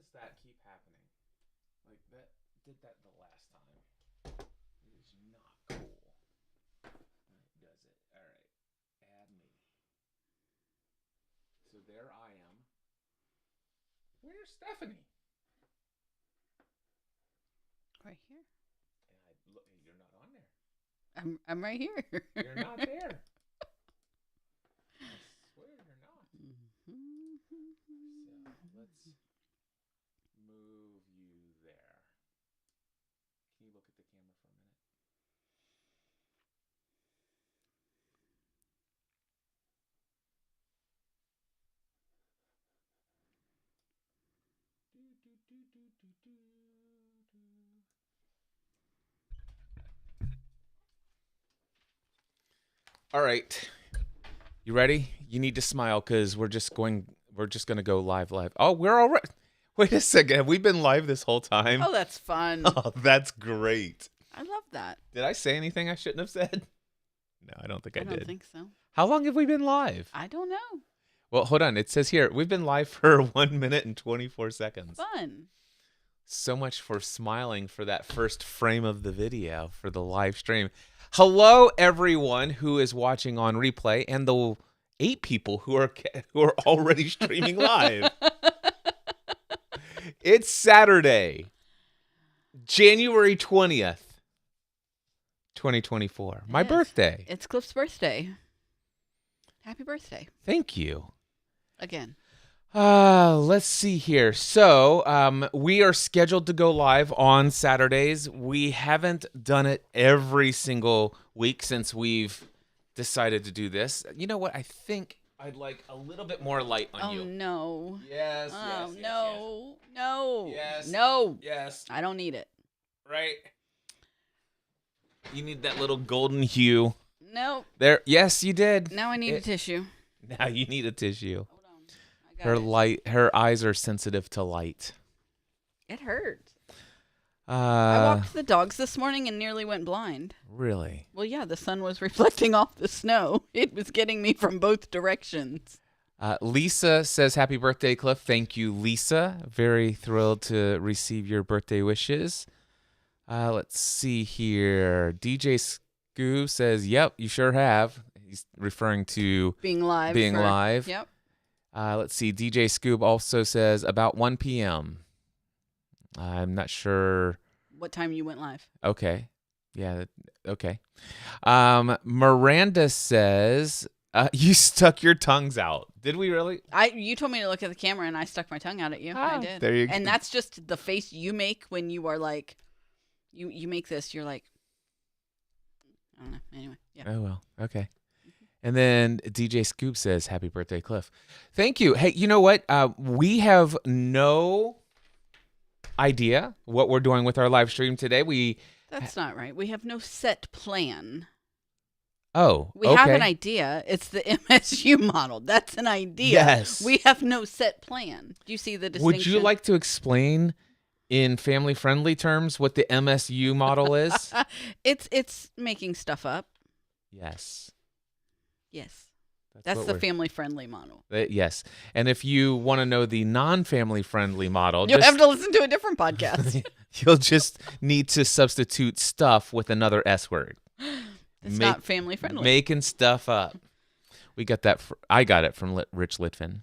does that keep happening? Like that did that the last time. It is not cool. Does it? All right. Add me. So there I am. Where's Stephanie? Right here. And look, you're not on there. I'm right here. You're not there. I swear you're not. So let's move you there. Can you look at the camera for a minute? All right. You ready? You need to smile because we're just gonna go live. Oh, we're already. Wait a second. Have we been live this whole time? Oh, that's fun. Oh, that's great. I love that. Did I say anything I shouldn't have said? No, I don't think I I did. don't think so. How long have we been live? I don't know. Well, hold on. It says here we've been live for 1 minute and 24 seconds. Fun. So much for smiling for that first frame of the video for the live stream. Hello, everyone who is watching on replay, and the 8 people who are already streaming live. It's Saturday, January 20th, 2024. My birthday. It's Cliff's birthday. Happy birthday. Thank you. Again. Let's see here. So, we are scheduled to go live on Saturdays. We haven't done it every single week since we've decided to do this. You know what? I think I'd like a little bit more light on you. Oh, no. Yes, Oh, yes, no. No. Yes. No. Yes. I don't need it. Right? You need that little golden hue. No. There. Yes, you did. Now I need a tissue. Now you need a tissue. Hold on. I got it. Her eyes are sensitive to light. It hurts. I Uh, walked the dogs this morning and nearly went blind. really? Well, yeah, the sun was reflecting off the snow. It was getting me from both directions. Lisa says, happy birthday, Cliff. Thank you, Lisa. Very thrilled to receive your birthday wishes. Let's see here. DJ Scoo says, yep, you sure have. He's referring to Being live. live. Yep. Let's see. DJ Scoob also says about 1 p.m. I'm not sure. What time you went live? Okay. Yeah. Okay. Miranda says, you stuck your tongues out. Did we really? You told me to look at the camera and I stuck my tongue out at you. I did. There you go. And that's just the face you make when you are like, you make this. You're like, I don't know. Anyway, yeah. Oh, well. Okay. And then DJ Scoop says, happy birthday, Cliff. Thank you. Hey, you know what? We have no idea what we're doing with our live stream today. That's not right. We have no set plan. We okay. have an idea. It's the MSU model. That's an idea. Yes. We have no set plan. Do you see the distinction? Would you like to explain in family-friendly terms what the MSU model is? It's making stuff up. Yes. Yes. That's the family-friendly model. Yes. And if you want to know the non-family friendly model, you'll have to listen to a different podcast. You'll just need to substitute stuff with another S word. It's not family-friendly. Making stuff up. We got that. I got it from Rich Litvin.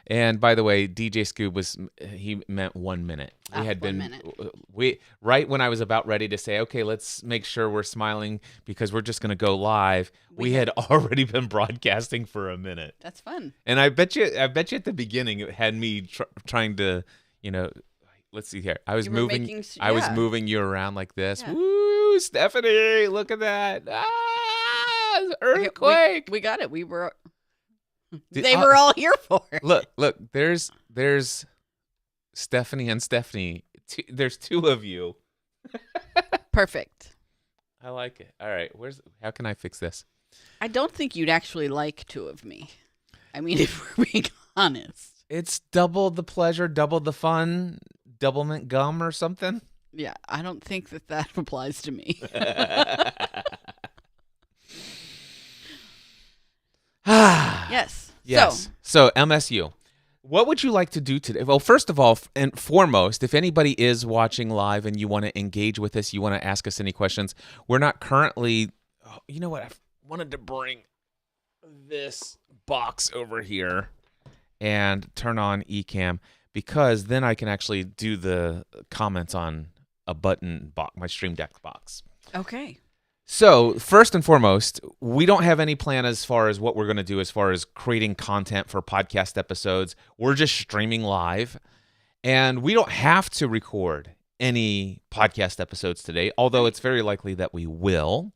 And by the way, DJ Scoob he meant 1 minute. We had 1 minute. Right when I was about ready to say, okay, let's make sure we're smiling because we're just going to go live. We had already been broadcasting for a minute. That's fun. And I bet you at the beginning it had me trying to, let's see here. I was moving. I was moving you around like this. Yeah. Woo, Stephanie! Look at that! Ah, earthquake! We got it. We were. They were all here for it. Look. There's Stephanie and Stephanie. There's 2 of you. Perfect. I like it. All right. How can I fix this? I don't think you'd actually like 2 of me. I mean, if we're being honest. It's double the pleasure, double the fun, double mint gum or something. Yeah, I don't think that applies to me. Yes. So MSU. What would you like to do today? Well, first of all, and foremost, if anybody is watching live and you want to engage with us, you want to ask us any questions, we're not currently. Oh, you know what? I wanted to bring this box over here and turn on Ecamm because then I can actually do the comments on a button box, my Stream Deck box. Okay. So first and foremost, we don't have any plan as far as what we're going to do as far as creating content for podcast episodes. We're just streaming live, and we don't have to record any podcast episodes today, although it's very likely that we will.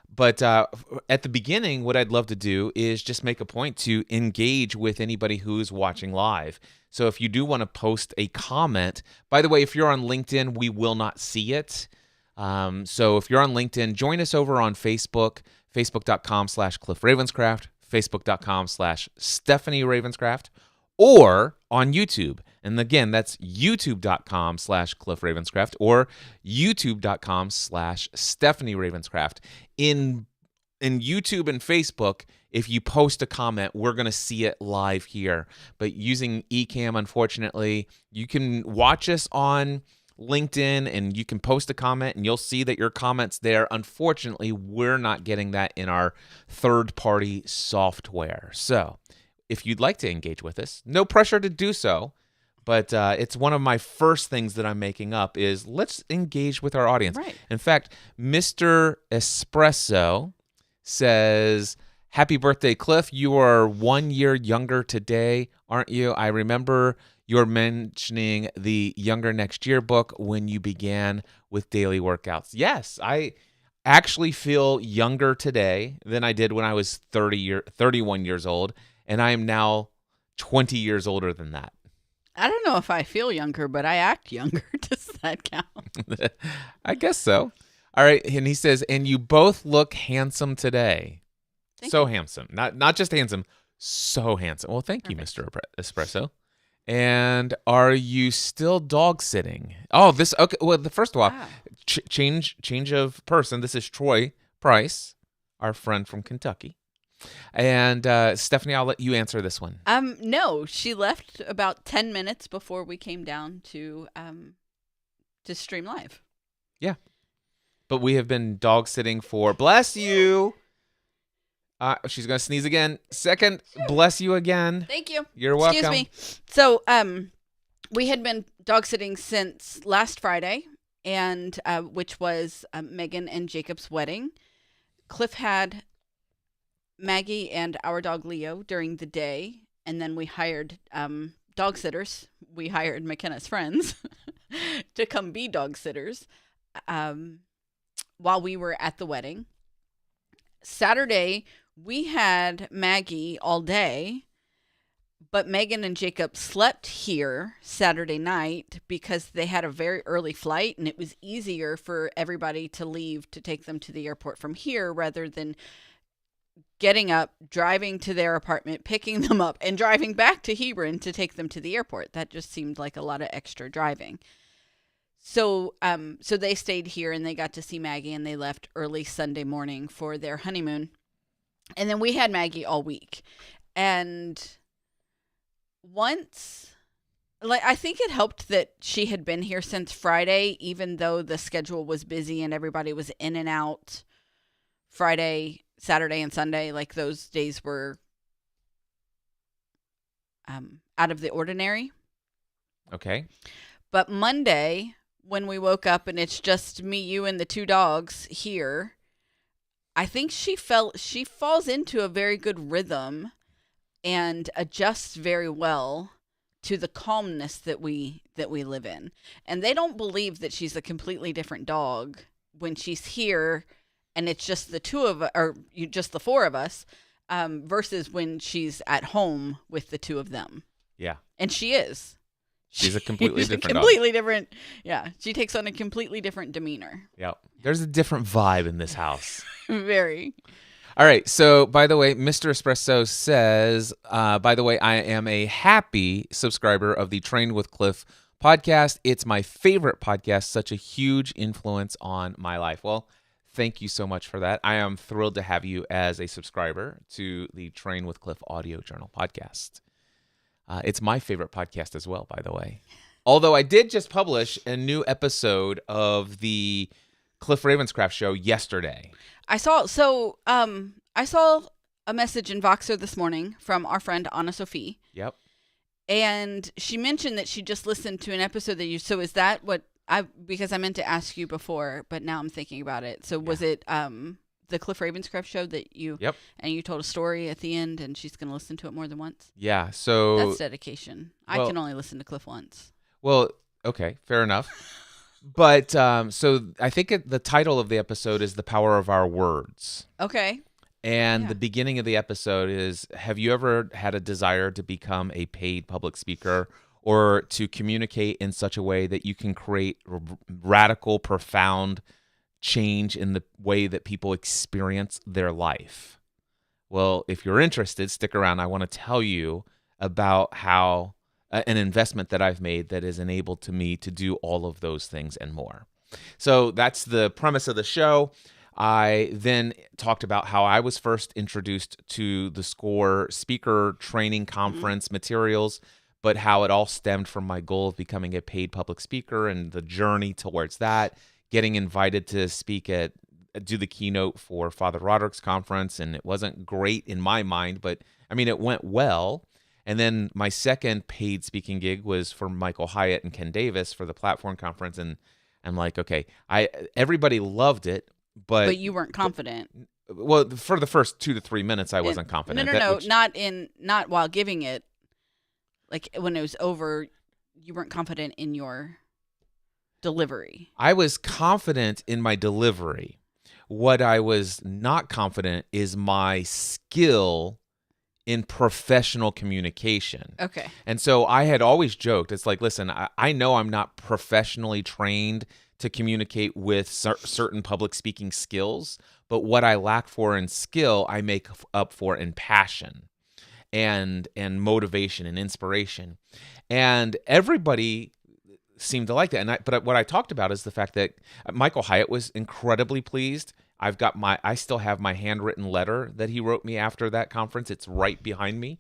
But at the beginning, what I'd love to do is just make a point to engage with anybody who's watching live. So if you do want to post a comment, by the way, if you're on LinkedIn, we will not see it. So if you're on LinkedIn, join us over on Facebook, facebook.com/Cliff Ravenscraft, facebook.com/Stephanie Ravenscraft, or on YouTube. And again, that's youtube.com/Cliff Ravenscraft or youtube.com/Stephanie Ravenscraft. In YouTube and Facebook, if you post a comment, we're going to see it live here. But using Ecamm, unfortunately, you can watch us on LinkedIn and you can post a comment and you'll see that your comment's there. Unfortunately, we're not getting that in our third-party software. So if you'd like to engage with us, no pressure to do so, but it's one of my first things that I'm making up is let's engage with our audience. Right. In fact, Mr. Espresso says, happy birthday, Cliff. You are 1 year younger today, aren't you? I remember you're mentioning the Younger Next Year book when you began with daily workouts. Yes, I actually feel younger today than I did when I was 31 years old, and I am now 20 years older than that. I don't know if I feel younger, but I act younger. Does that count? I guess so. All right, and he says, and you both look handsome today. Thank so you. handsome. Not just handsome, so handsome. Well, thank you, Mr. Espresso. And are you still dog sitting? Oh, this okay. Well, first of all, Wow. change of person. This is Troy Price, our friend from Kentucky. And Stephanie, I'll let you answer this one. No, she left about 10 minutes before we came down to stream live. Yeah, but we have been dog sitting for. Bless you. She's gonna sneeze again. Second, bless you again. Thank you. You're welcome. Excuse me. So, we had been dog sitting since last Friday, and which was Megan and Jacob's wedding. Cliff had Maggie and our dog Leo during the day, and then we hired dog sitters. We hired McKenna's friends to come be dog sitters while we were at the wedding. Saturday, we had Maggie all day, but Megan and Jacob slept here Saturday night because they had a very early flight, and it was easier for everybody to leave to take them to the airport from here rather than getting up, driving to their apartment, picking them up, and driving back to Hebron to take them to the airport. That just seemed like a lot of extra driving. So they stayed here and they got to see Maggie, and they left early Sunday morning for their honeymoon. And then we had Maggie all week. And I think it helped that she had been here since Friday, even though the schedule was busy and everybody was in and out Friday, Saturday, and Sunday. Like, those days were out of the ordinary. Okay. But Monday, when we woke up and it's just me, you, and the two dogs here, I think she falls into a very good rhythm and adjusts very well to the calmness that we live in. And they don't believe that she's a completely different dog when she's here and it's just the just the four of us, versus when she's at home with the two of them. Yeah. And she is. She's a completely different dog. Different. Yeah. She takes on a completely different demeanor. Yeah. There's a different vibe in this house. Very. All right. So, by the way, Mr. Espresso says, by the way, I am a happy subscriber of the Trained with Cliff podcast. It's my favorite podcast, such a huge influence on my life. Well, thank you so much for that. I am thrilled to have you as a subscriber to the Trained with Cliff audio journal podcast. It's my favorite podcast as well, by the way. Although I did just publish a new episode of the Cliff Ravenscraft show yesterday. I saw a message in Voxer this morning from our friend Anna Sophie. Yep. And she mentioned that she just listened to an episode that so is that what because I meant to ask you before, but now I'm thinking about it. So was it the Cliff Ravenscraft show that you Yep. and you told a story at the end and she's going to listen to it more than once? Yeah, so That's dedication. I can only listen to Cliff once. Well, okay, fair enough. But so I think the title of the episode is The Power of Our Words. Okay. And the beginning of the episode is, have you ever had a desire to become a paid public speaker or to communicate in such a way that you can create radical, profound change in the way that people experience their life? Well, if you're interested, stick around. I want to tell you about how an investment that I've made that has enabled to me to do all of those things and more. So that's the premise of the show. I then talked about how I was first introduced to the SCORE speaker training conference materials, but how it all stemmed from my goal of becoming a paid public speaker and the journey towards that, getting invited to do the keynote for Father Roderick's conference. And it wasn't great in my mind, but I mean, it went well. And then my second paid speaking gig was for Michael Hyatt and Ken Davis for the Platform Conference. And I'm like, okay, everybody loved it. But you weren't confident. Well, for the first 2 to 3 minutes, I wasn't confident. No, not while giving it. Like when it was over, you weren't confident in your delivery. I was confident in my delivery. What I was not confident is my skill in professional communication. Okay. And so I had always joked, it's like, listen, I know I'm not professionally trained to communicate with certain public speaking skills, but what I lack for in skill, I make up for in passion and motivation and inspiration. And everybody seemed to like that. But what I talked about is the fact that Michael Hyatt was incredibly pleased. I still have my handwritten letter that he wrote me after that conference. It's right behind me.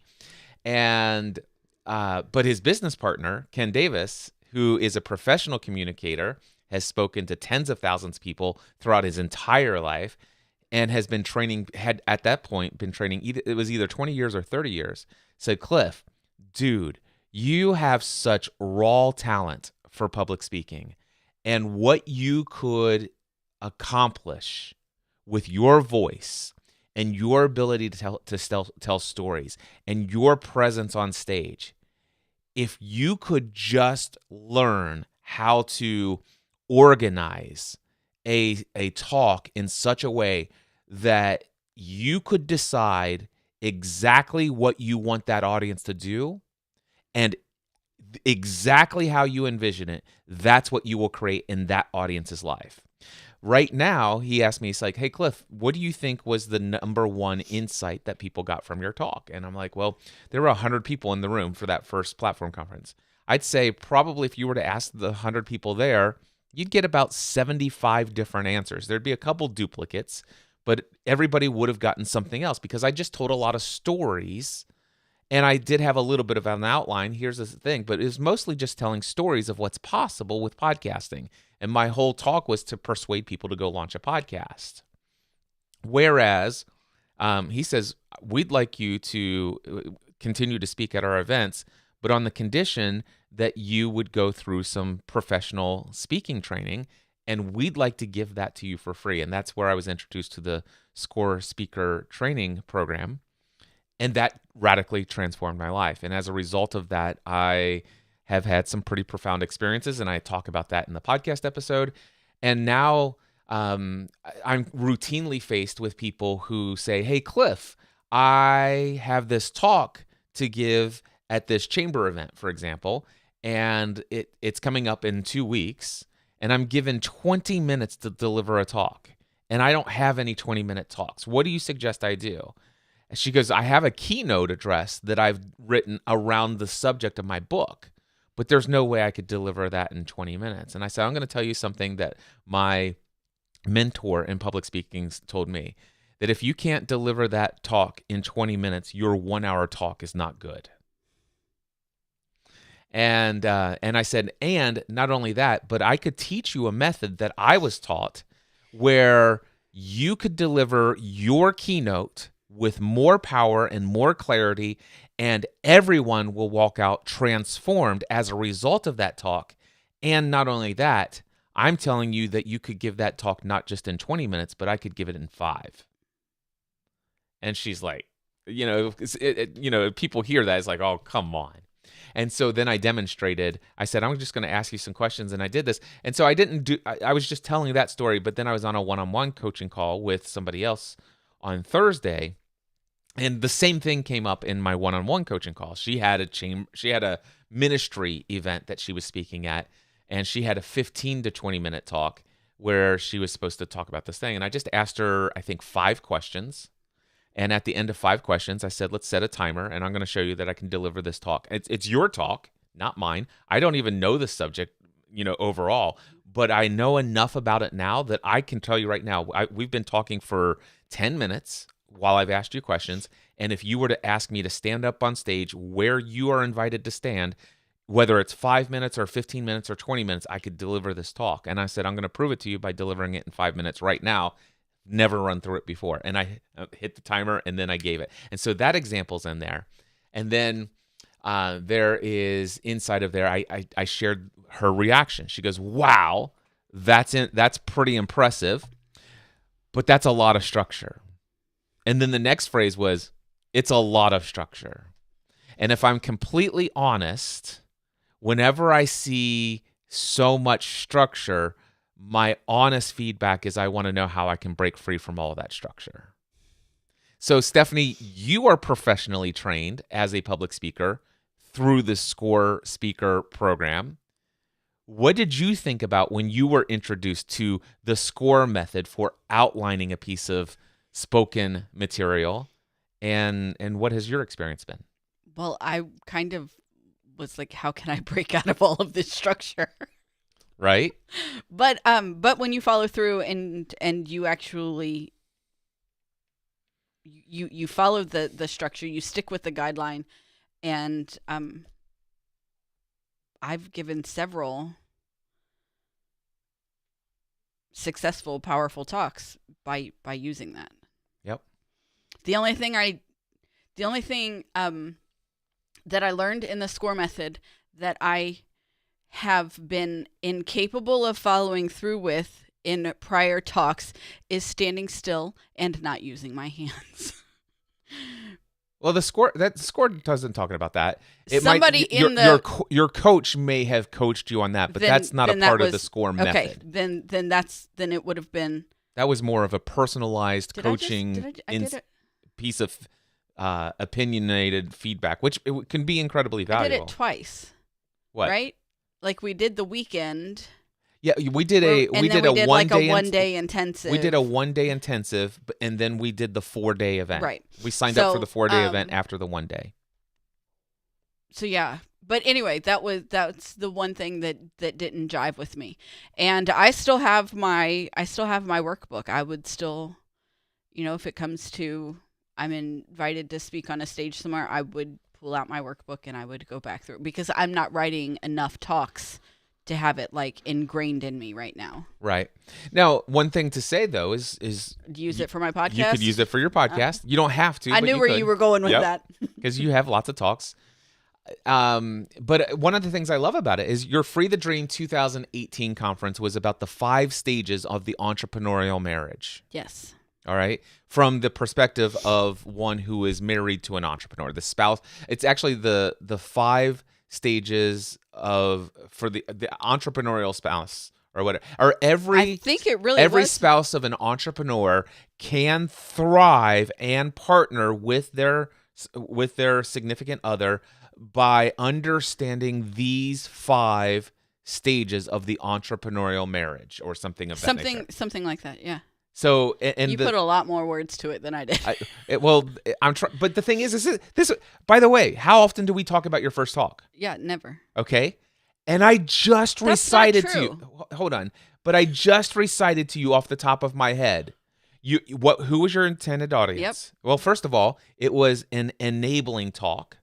And but his business partner, Ken Davis, who is a professional communicator, has spoken to tens of thousands of people throughout his entire life and had at that point been training, it was either 20 years or 30 years, said, Cliff, dude, you have such raw talent for public speaking, and what you could accomplish with your voice and your ability to tell stories and your presence on stage, if you could just learn how to organize a talk in such a way that you could decide exactly what you want that audience to do and exactly how you envision it, that's what you will create in that audience's life. Right now, he asked me, he's like, hey, Cliff, what do you think was the number one insight that people got from your talk? And I'm like, well, there were 100 people in the room for that first platform conference. I'd say probably if you were to ask the 100 people there, you'd get about 75 different answers. There'd be a couple duplicates, but everybody would have gotten something else because I just told a lot of stories. And I did have a little bit of an outline. Here's the thing, but it was mostly just telling stories of what's possible with podcasting. And my whole talk was to persuade people to go launch a podcast. Whereas he says, we'd like you to continue to speak at our events, but on the condition that you would go through some professional speaking training, and we'd like to give that to you for free. And that's where I was introduced to the SCORE speaker training program. And that radically transformed my life. And as a result of that, I have had some pretty profound experiences, and I talk about that in the podcast episode. And now I'm routinely faced with people who say, hey, Cliff, I have this talk to give at this chamber event, for example, and it's coming up in 2 weeks, and I'm given 20 minutes to deliver a talk, and I don't have any 20-minute talks. What do you suggest I do? She goes, I have a keynote address that I've written around the subject of my book, but there's no way I could deliver that in 20 minutes. And I said, I'm going to tell you something that my mentor in public speaking told me, that if you can't deliver that talk in 20 minutes, your 1 hour talk is not good. And I said, and not only that, but I could teach you a method that I was taught where you could deliver your keynote with more power and more clarity, and everyone will walk out transformed as a result of that talk. And not only that, I'm telling you that you could give that talk not just in 20 minutes, but I could give it in 5. And she's like, people hear that, it's like, oh, come on. And so then I demonstrated. I said, I'm just going to ask you some questions, and I did this. And so I was just telling that story, but then I was on a one-on-one coaching call with somebody else on Thursday, and the same thing came up in my one-on-one coaching call. She had a ministry event that she was speaking at, and she had a 15 to 20 minute talk where she was supposed to talk about this thing. And I just asked her, I think, 5 questions. And at the end of 5 questions, I said, let's set a timer, and I'm going to show you that I can deliver this talk. It's your talk, not mine. I don't even know the subject, overall, but I know enough about it now that I can tell you right now, we've been talking for 10 minutes while I've asked you questions. And if you were to ask me to stand up on stage where you are invited to stand, whether it's 5 minutes or 15 minutes or 20 minutes, I could deliver this talk. And I said, I'm going to prove it to you by delivering it in 5 minutes right now. Never run through it before. And I hit the timer, and then I gave it. And so that example's in there. And then there is inside of there, I shared her reaction. She goes, wow, that's pretty impressive, but that's a lot of structure. And then the next phrase was, it's a lot of structure. And if I'm completely honest, whenever I see so much structure, my honest feedback is I want to know how I can break free from all of that structure. So, Stephanie, you are professionally trained as a public speaker through the SCORE speaker program. What did you think about when you were introduced to the SCORE method for outlining a piece of spoken material? And what has your experience been? Well, I kind of was like, how can I break out of all of this structure? Right? But when you follow through and you actually you follow the structure, you stick with the guideline, and I've given several successful, powerful talks by using that. Yep. The only thing that I learned in the SCORE method that I have been incapable of following through with in prior talks is standing still and not using my hands. Well, the SCORE doesn't talk about that. Your coach may have coached you on that, but that's not a part of the SCORE method. Okay, then it would have been. That was more of a personalized coaching piece of opinionated feedback, which it can be incredibly valuable. I did it twice. What? Right? Like we did the weekend. Yeah, we did a 1 day intensive. We did a 1 day intensive, and then we did the 4-day event. Right. We signed up for the 4-day event after the 1 day. So yeah, but anyway, that's the one thing that didn't jive with me, and I still have my workbook. I would still, if it comes to I'm invited to speak on a stage somewhere, I would pull out my workbook and I would go back through it because I'm not writing enough talks to have it like ingrained in me right now. Right. Now, one thing to say though is use it for my podcast. You could use it for your podcast. You don't have to. I knew where you were going with that because you have lots of talks. But one of the things I love about it is your Free the Dream 2018 conference was about the 5 stages of the entrepreneurial marriage. Yes. All right. From the perspective of one who is married to an entrepreneur, the spouse. It's actually the 5 stages for the entrepreneurial spouse or whatever. Or I think it really every was. spouse of an entrepreneur can thrive and partner with their significant other by understanding these 5 stages of the entrepreneurial marriage or something of that nature. Something like that. Yeah. So, and you put a lot more words to it than I did. But the thing is this. By the way, how often do we talk about your first talk? Yeah, never. Okay, and I just recited to you. Hold on, but I just recited to you off the top of my head. Who was your intended audience? Yep. Well, first of all, it was an enabling talk.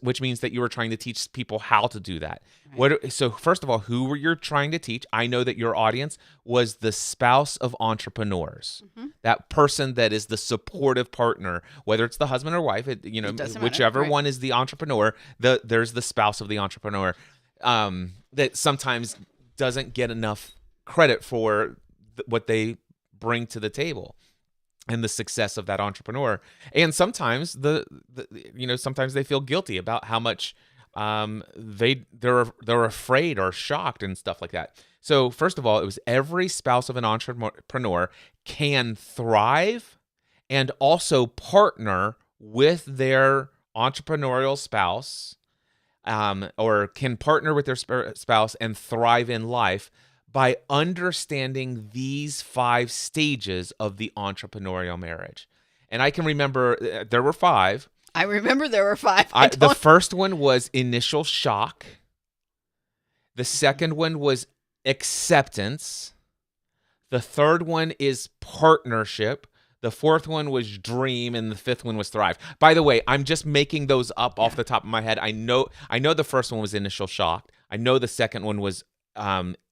which means that you were trying to teach people how to do that. Right. So first of all, who were you trying to teach? I know that your audience was the spouse of entrepreneurs. That person that is the supportive partner, whether it's the husband or wife, It doesn't matter, whichever right. one is the entrepreneur, there's the spouse of the entrepreneur that sometimes doesn't get enough credit for what they bring to the table and the success of that entrepreneur. And sometimes sometimes they feel guilty about how much they're afraid or shocked and stuff like that. So first of all, it was every spouse of an entrepreneur can thrive and also partner with their entrepreneurial spouse, or can partner with their spouse and thrive in life by understanding these 5 stages of the entrepreneurial marriage. And I can remember there were 5. I remember there were 5. The first one was initial shock. The second one was acceptance. The third one is partnership. The fourth one was dream, and the fifth one was thrive. By the way, I'm just making those up off the top of my head. I know the first one was initial shock. I know the second one was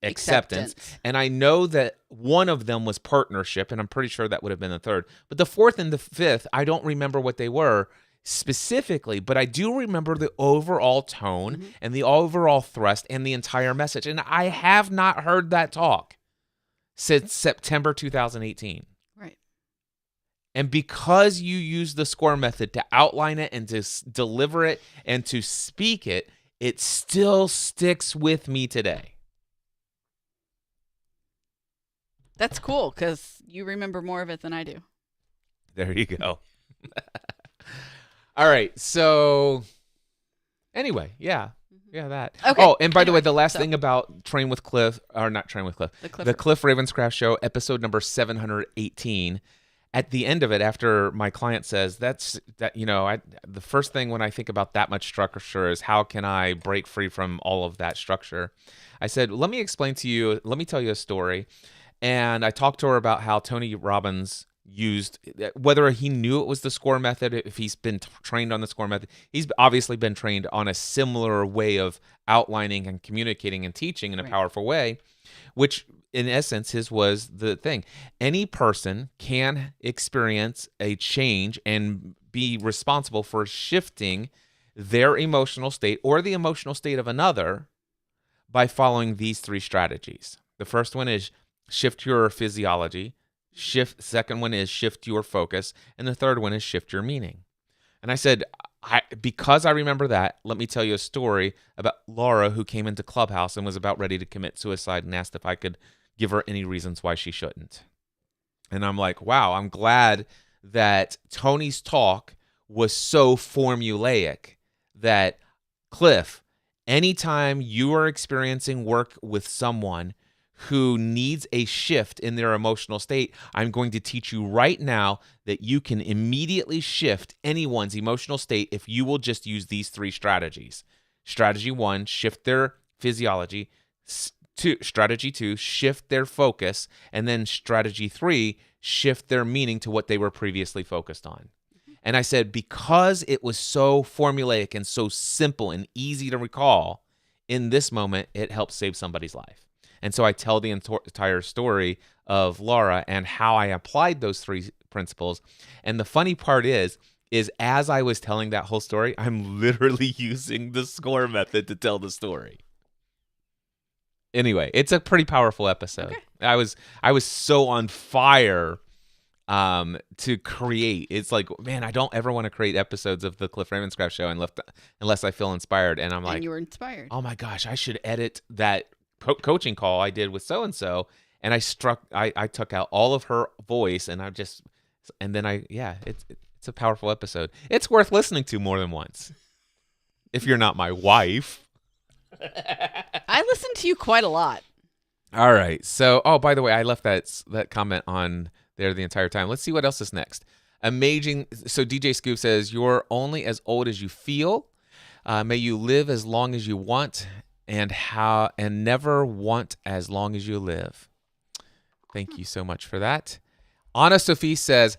acceptance. And I know that one of them was partnership, and I'm pretty sure that would have been the third. But the fourth and the fifth, I don't remember what they were specifically, but I do remember the overall tone and the overall thrust and the entire message. And I have not heard that talk since September 2018. Right. And because you use the SCORE method to outline it and to deliver it and to speak it, it still sticks with me today. That's cool because you remember more of it than I do. There you go. All right. So anyway, yeah, that. Okay. Oh, and by the way, the last thing about Train with Cliff, or not Train with Cliff, the Cliff Ravenscraft Show, episode number 718. At the end of it, after my client says, the first thing when I think about that much structure is how can I break free from all of that structure? I said, let me tell you a story. And I talked to her about how Tony Robbins used, whether he knew it was the SCORE method, if he's been trained on the SCORE method. He's obviously been trained on a similar way of outlining and communicating and teaching in a powerful way, which in essence his was the thing. Any person can experience a change and be responsible for shifting their emotional state or the emotional state of another by following these 3 strategies. The first one is shift your physiology. Second one is shift your focus. And the third one is shift your meaning. And I said, because I remember that, let me tell you a story about Laura, who came into Clubhouse and was about ready to commit suicide and asked if I could give her any reasons why she shouldn't. And I'm like, wow, I'm glad that Tony's talk was so formulaic that, Cliff, anytime you are experiencing work with someone who needs a shift in their emotional state, I'm going to teach you right now that you can immediately shift anyone's emotional state if you will just use these 3 strategies. Strategy 1, shift their physiology. Strategy 2, shift their focus. And then strategy 3, shift their meaning to what they were previously focused on. And I said, because it was so formulaic and so simple and easy to recall, in this moment, it helped save somebody's life. And so I tell the entire story of Laura and how I applied those 3 principles. And the funny part is as I was telling that whole story, I'm literally using the SCORE method to tell the story. Anyway, it's a pretty powerful episode. Okay. I was so on fire to create. It's like, man, I don't ever want to create episodes of the Cliff Ravenscraft Show unless I feel inspired. And I'm like, you were inspired. Oh my gosh, I should edit that coaching call I did with so-and-so, and I took out all of her voice, and it's a powerful episode. It's worth listening to more than once. If you're not my wife. I listen to you quite a lot. All right. So, by the way, I left that comment on there the entire time. Let's see what else is next. Amazing. So DJ Scoop says, you're only as old as you feel. May you live as long as you want. And never want as long as you live. Thank you so much for that. Anna Sophie says,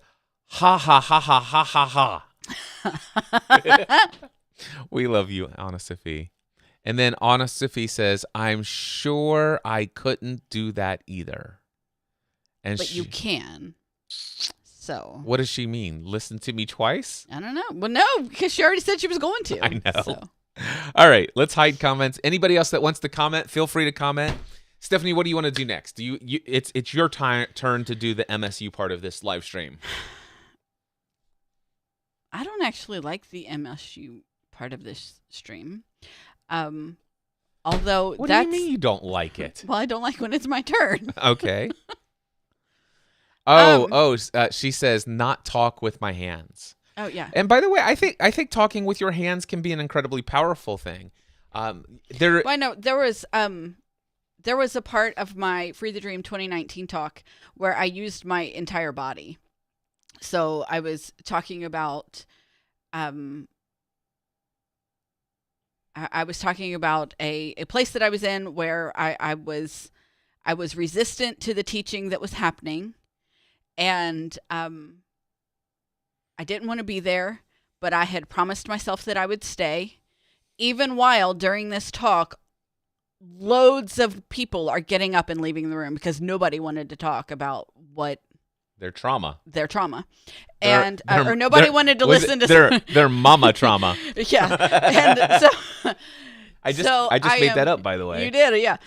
ha ha ha ha ha ha ha. We love you, Anna Sophie. And then Anna Sophie says, I'm sure I couldn't do that either. And But you can. So. What does she mean? Listen to me twice? I don't know. Well, no, because she already said she was going to. I know. So. All right, let's hide comments. Anybody else that wants to comment, feel free to comment. Stephanie, what do you want to do next? It's your turn to do the MSU part of this live stream. I don't actually like the MSU part of this stream. Although what do you mean you don't like it? Well, I don't like when it's my turn. Okay. She says not talk with my hands. Oh yeah. And by the way, I think talking with your hands can be an incredibly powerful thing. Well, I know there was a part of my Free the Dream 2019 talk where I used my entire body. So I was talking about I was talking about a place that I was in where I was resistant to the teaching that was happening, and I didn't want to be there, but I had promised myself that I would stay. Even while during this talk, loads of people are getting up and leaving the room because nobody wanted to talk about what their trauma, or nobody wanted to listen to their mama trauma. Yeah, and so I just made that up, by the way. You did, yeah.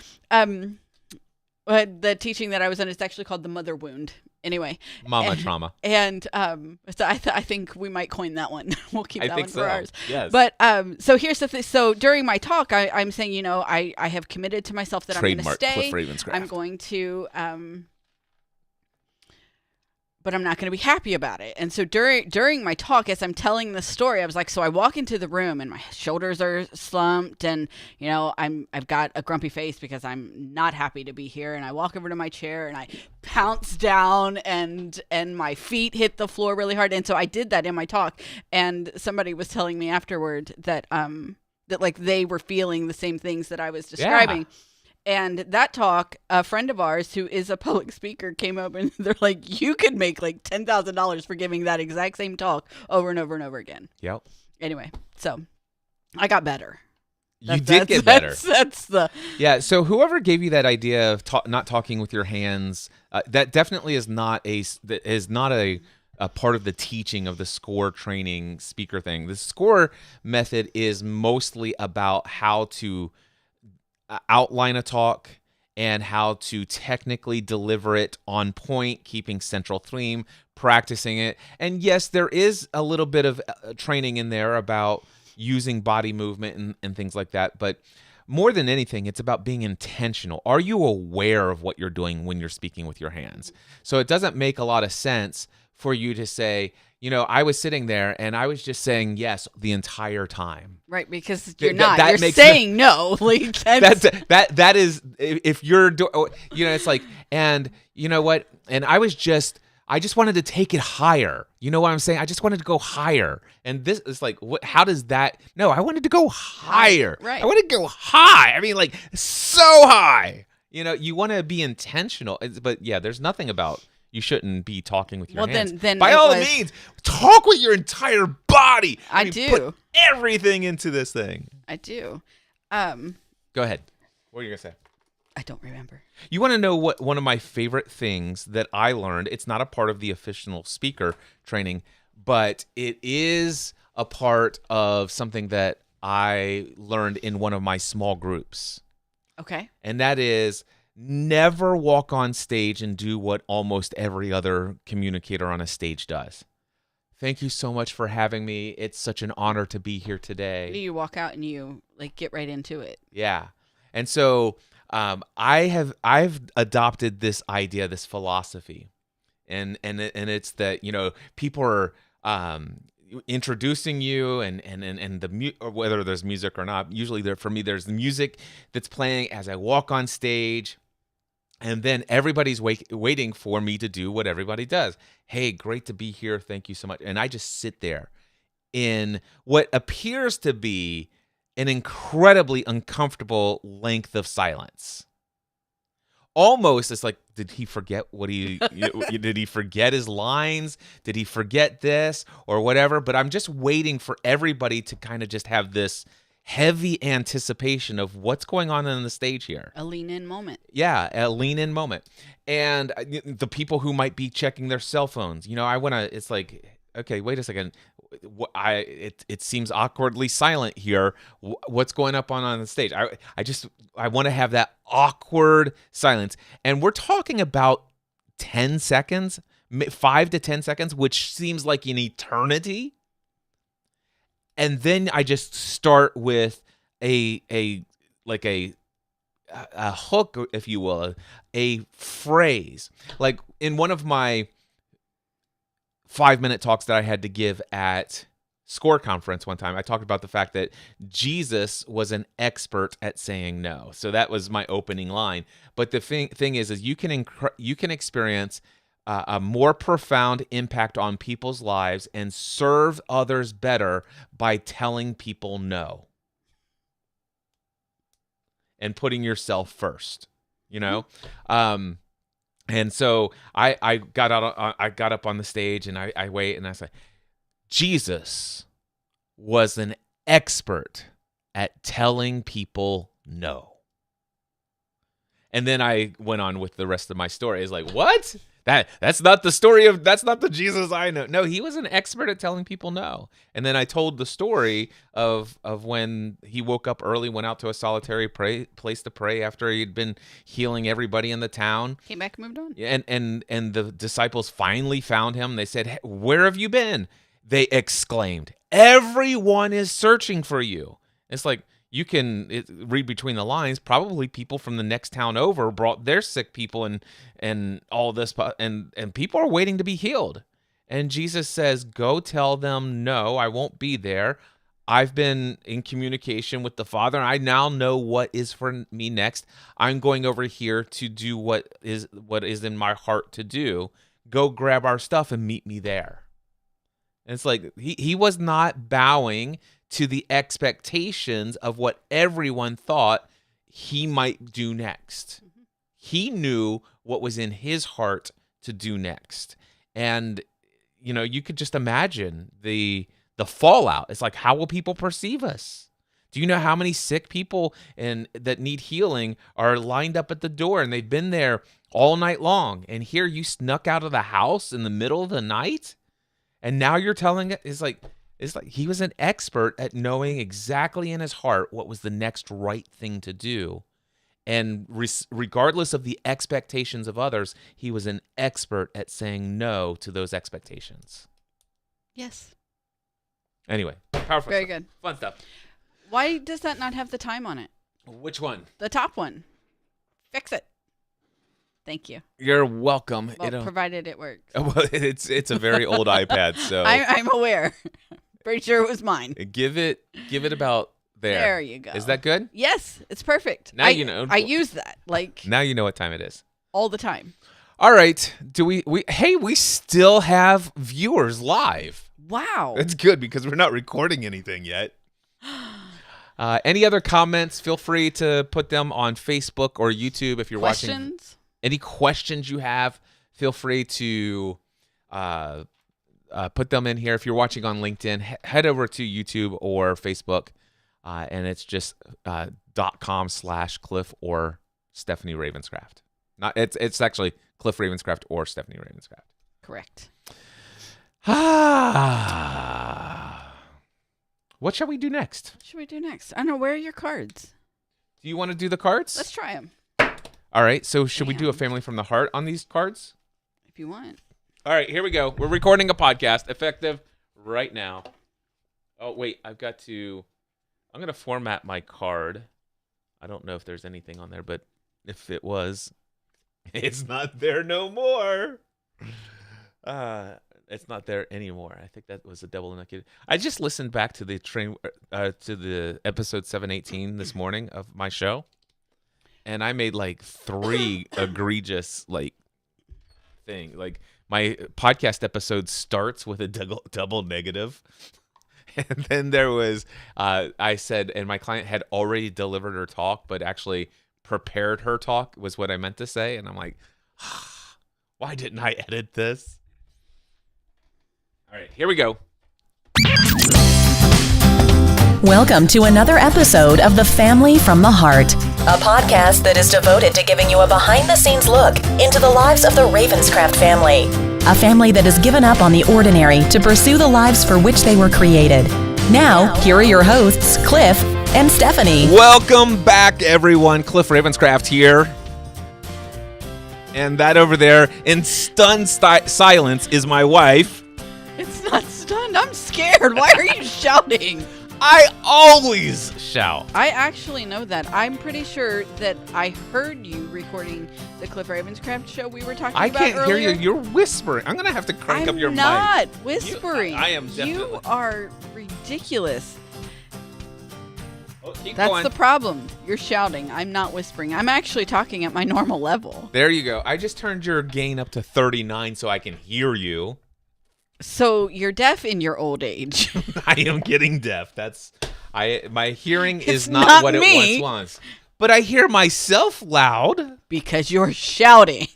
The teaching that I was in is actually called the mother wound. Anyway, mama trauma, and so I think we might coin that one. We'll keep that one for ours. Yes. But so here's the thing. So during my talk, I'm saying, I have committed to myself that Trademark I'm going to stay. Cliff Ravenscraft. I'm going to but I'm not going to be happy about it. And so during my talk, as I'm telling the story, I was like, so I walk into the room and my shoulders are slumped, and I've got a grumpy face because I'm not happy to be here. And I walk over to my chair and I pounce down, and my feet hit the floor really hard. And so I did that in my talk, and somebody was telling me afterward that like they were feeling the same things that I was describing. Yeah. And that talk, a friend of ours who is a public speaker came up and they're like, you could make like $10,000 for giving that exact same talk over and over and over again. Yep. Anyway, so I got better. You did get better. That's the... Yeah, so whoever gave you that idea of not talking with your hands, that definitely is not a part of the teaching of the SCORE training speaker thing. The SCORE method is mostly about how to outline a talk and how to technically deliver it on point, keeping central theme, practicing it. And yes, there is a little bit of training in there about using body movement and things like that. But more than anything, it's about being intentional. Are you aware of what you're doing when you're speaking with your hands? So it doesn't make a lot of sense for you to say, I was sitting there and I was just saying yes the entire time. Right, because you're not. You're saying no. Like that is, if you're, it's like, and you know what? And I just wanted to take it higher. You know what I'm saying? I just wanted to go higher. And this is like, how does that? No, I wanted to go higher. Right. I want to go high. I mean, like so high. You want to be intentional. But yeah, there's nothing about. You shouldn't be talking with your hands. Then by all means, talk with your entire body. I do. Put everything into this thing. I do. Go ahead. What are you going to say? I don't remember. You want to know what one of my favorite things that I learned? It's not a part of the official speaker training, but it is a part of something that I learned in one of my small groups. Okay. And that is... never walk on stage and do what almost every other communicator on a stage does. Thank you so much for having me. It's such an honor to be here today. You walk out and you get right into it. Yeah. And so I've adopted this idea, this philosophy. And it's that, people are introducing you and or whether there's music or not. Usually for me, there's the music that's playing as I walk on stage. And then everybody's waiting for me to do what everybody does. Hey, great to be here. Thank you so much. And I just sit there in what appears to be an incredibly uncomfortable length of silence. almost it's like, did he forget what he did he forget his lines? Did he forget this or whatever? But I'm just waiting for everybody to kind of just have this heavy anticipation of what's going on the stage here. A lean in moment. Yeah, a lean in moment. And the people who might be checking their cell phones, I want to, it's like, okay, wait a second. It seems awkwardly silent here. What's going up on the stage? I want to have that awkward silence. And we're talking about 10 seconds, 5 to 10 seconds, which seems like an eternity. And then I just start with a hook, if you will, a phrase. Like in one of my 5-minute talks that I had to give at SCORE conference one time, I talked about the fact that Jesus was an expert at saying no. So that was my opening line. But the thing is you can experience a more profound impact on people's lives and serve others better by telling people no and putting yourself first, and so I got up on the stage and I wait and I say, Jesus was an expert at telling people no. And then I went on with the rest of my story. It's like, what? That's not the Jesus I know. No, he was an expert at telling people no. And then I told the story of when he woke up early, went out to a solitary place to pray after he'd been healing everybody in the town. Came back, moved on. And the disciples finally found him. They said, hey, where have you been? They exclaimed, everyone is searching for you. It's like, you can read between the lines. Probably people from the next town over brought their sick people and all this, and people are waiting to be healed. And Jesus says, go tell them, no, I won't be there. I've been in communication with the Father. I now know what is for me next. I'm going over here to do what is in my heart to do. Go grab our stuff and meet me there. And it's like he was not bowing to the expectations of what everyone thought he might do next. Mm-hmm. He knew what was in his heart to do next. And, you could just imagine the fallout. It's like, how will people perceive us? Do you know how many sick people that need healing are lined up at the door and they've been there all night long? And here you snuck out of the house in the middle of the night? And now you're telling it, it's like he was an expert at knowing exactly in his heart what was the next right thing to do. And regardless of the expectations of others, he was an expert at saying no to those expectations. Yes. Anyway, powerful Very stuff. Good. Fun stuff. Why does that not have the time on it? Which one? The top one. Fix it. Thank you. You're welcome. Well, provided it works. Well, it's a very old iPad, so I'm aware. Pretty sure it was mine. Give it about there. There you go. Is that good? Yes, it's perfect. Now you know. I use that now you know what time it is. All the time. All right. Do we still have viewers live. Wow. That's good because we're not recording anything yet. Any other comments? Feel free to put them on Facebook or YouTube if you're watching. Any questions you have, feel free to put them in here. If you're watching on LinkedIn, head over to YouTube or Facebook, and it's just .com/Cliff or Stephanie Ravenscraft. It's actually Cliff Ravenscraft or Stephanie Ravenscraft. Correct. What shall we do next? What should we do next? I don't know. Where are your cards? Do you want to do the cards? Let's try them. All right. So should we do a family from the heart on these cards? If you want. All right. Here we go. We're recording a podcast effective right now. Oh, wait. I'm going to format my card. I don't know if there's anything on there, but if it was, it's not there no more. It's not there anymore. I think that was a double enunciated. I just listened back to the episode 718 this morning of my show, and I made like 3 egregious thing. Like my podcast episode starts with a double negative, and then there was I said, and my client had already delivered her talk, but actually prepared her talk was what I meant to say. And I'm like, why didn't I edit this? All right, here we go. Welcome to another episode of The Family from the Heart, a podcast that is devoted to giving you a behind-the-scenes look into the lives of the Ravenscraft family, a family that has given up on the ordinary to pursue the lives for which they were created. Now, here are your hosts, Cliff and Stephanie. Welcome back, everyone. Cliff Ravenscraft here. And that over there in stunned silence is my wife. It's not stunned. I'm scared. Why are you shouting? I always shout. I actually know that. I'm pretty sure that I heard you recording the Cliff Ravenscraft show we were talking I about can't earlier. hear you. You're whispering. I'm going to have to crank up your I'm mic. not whispering. I am definitely. You are ridiculous. Oh, keep That's going. the problem. You're shouting. I'm not whispering. I'm actually talking at my normal level. There you go. I just turned your gain up to 39 so I can hear you. So you're deaf in your old age. I am getting deaf. My hearing is It's not not what me. it once was. But I hear myself loud, Because you're shouting.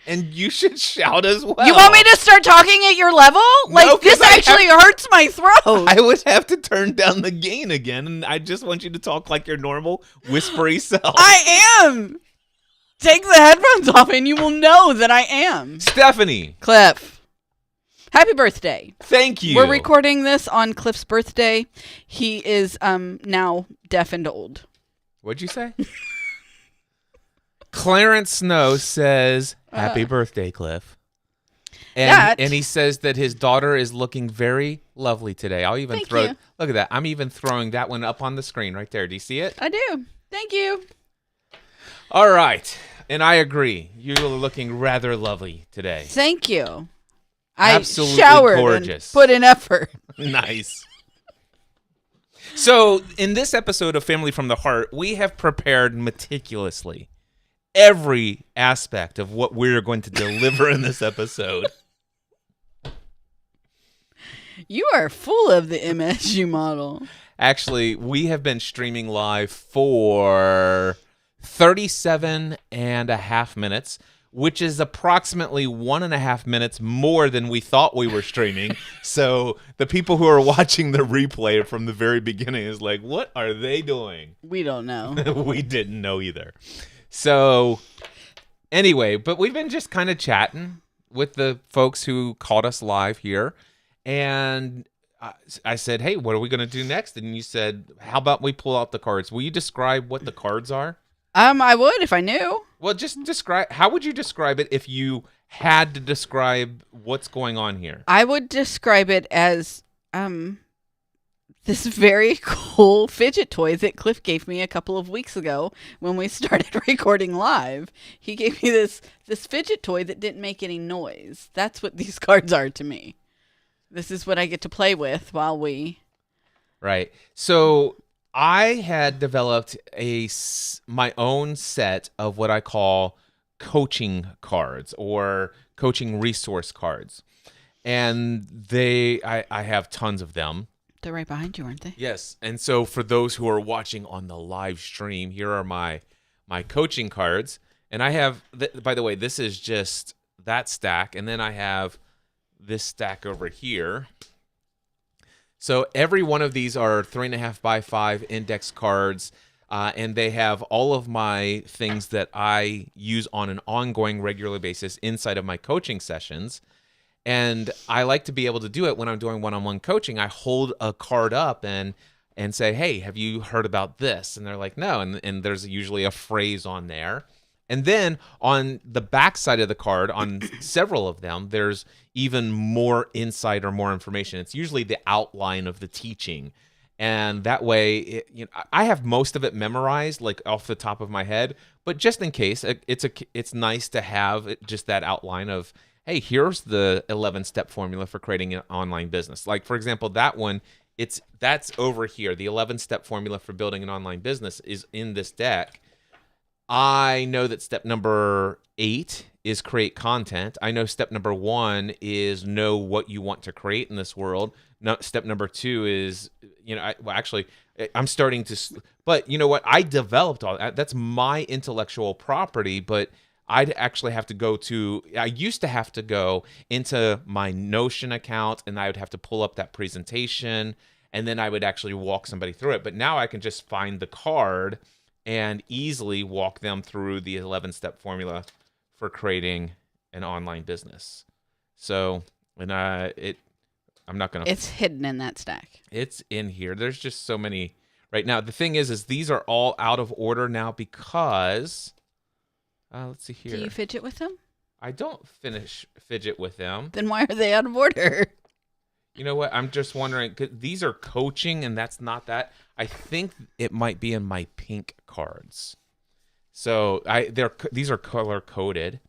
and you should shout as well. You want me to start talking at your level? Like, No, 'cause this I actually hurts my throat. I would have to turn down the gain again, and I just want you to talk like your normal whispery self. I am. Take the headphones off and you will know that I am. Stephanie, Cliff, happy birthday. thank you. We're recording this on Cliff's birthday. He is now deaf and old. What'd you say? Clarence Snow says, "Happy birthday, Cliff." And he says that his daughter is looking very lovely today. I'll even Thank throw you. Look at that. I'm even throwing that one up on the screen right there. Do you see it? I do. Thank you. All right. And I agree. You are looking rather lovely today. Thank you. Absolutely I showered gorgeous. and put in effort. Nice. So, in this episode of Family from the Heart, we have prepared meticulously every aspect of what we're going to deliver in this episode. You are full of the MSU model. Actually, we have been streaming live for 37 and a half minutes, which is approximately 1.5 minutes more than we thought we were streaming. So the people who are watching the replay from the very beginning is like, what are they doing? We don't know. We didn't know either. So anyway, but we've been just kind of chatting with the folks who caught us live here. And I said, hey, what are we going to do next? And you said, how about we pull out the cards? Will you describe what the cards are? I would if I knew. Well, just describe. How would you describe it if you had to describe what's going on here? I would describe it as this very cool fidget toy that Cliff gave me a couple of weeks ago when we started recording live. He gave me this fidget toy that didn't make any noise. That's what these cards are to me. This is what I get to play with while we... Right. So I had developed my own set of what I call coaching cards or coaching resource cards. And I have tons of them. They're right behind you, aren't they? Yes. And so for those who are watching on the live stream, here are my coaching cards. And I have, by the way, this is just that stack. And then I have this stack over here. So every one of these are 3.5 by 5 index cards, and they have all of my things that I use on an ongoing, regular basis inside of my coaching sessions. And I like to be able to do it when I'm doing one-on-one coaching. I hold a card up and say, hey, have you heard about this? And they're like, no. And there's usually a phrase on there. And then on the back side of the card, on several of them, there's even more insight or more information. It's usually the outline of the teaching. And that way, I have most of it memorized, like off the top of my head. But just in case, it's nice to have just that outline of, hey, here's the 11-step formula for creating an online business. Like, for example, that one, that's over here. The 11-step formula for building an online business is in this deck. I know that step number 8 is create content. I know step number 1 is know what you want to create in this world. No, step number 2 is, I'm starting to, but you know what? I developed all that. That's my intellectual property, but I used to have to go into my Notion account and I would have to pull up that presentation and then I would actually walk somebody through it. But now I can just find the card and easily walk them through the 11-step formula for creating an online business. So, and I'm not going to... It's hidden in that stack. It's in here. There's just so many right now. The thing is these are all out of order now because... let's see here. Do you fidget with them? I don't fidget with them. Then why are they out of order? You know what? I'm just wondering, 'cause these are coaching and that's not that. I think it might be in my pink cards. So these are color coded.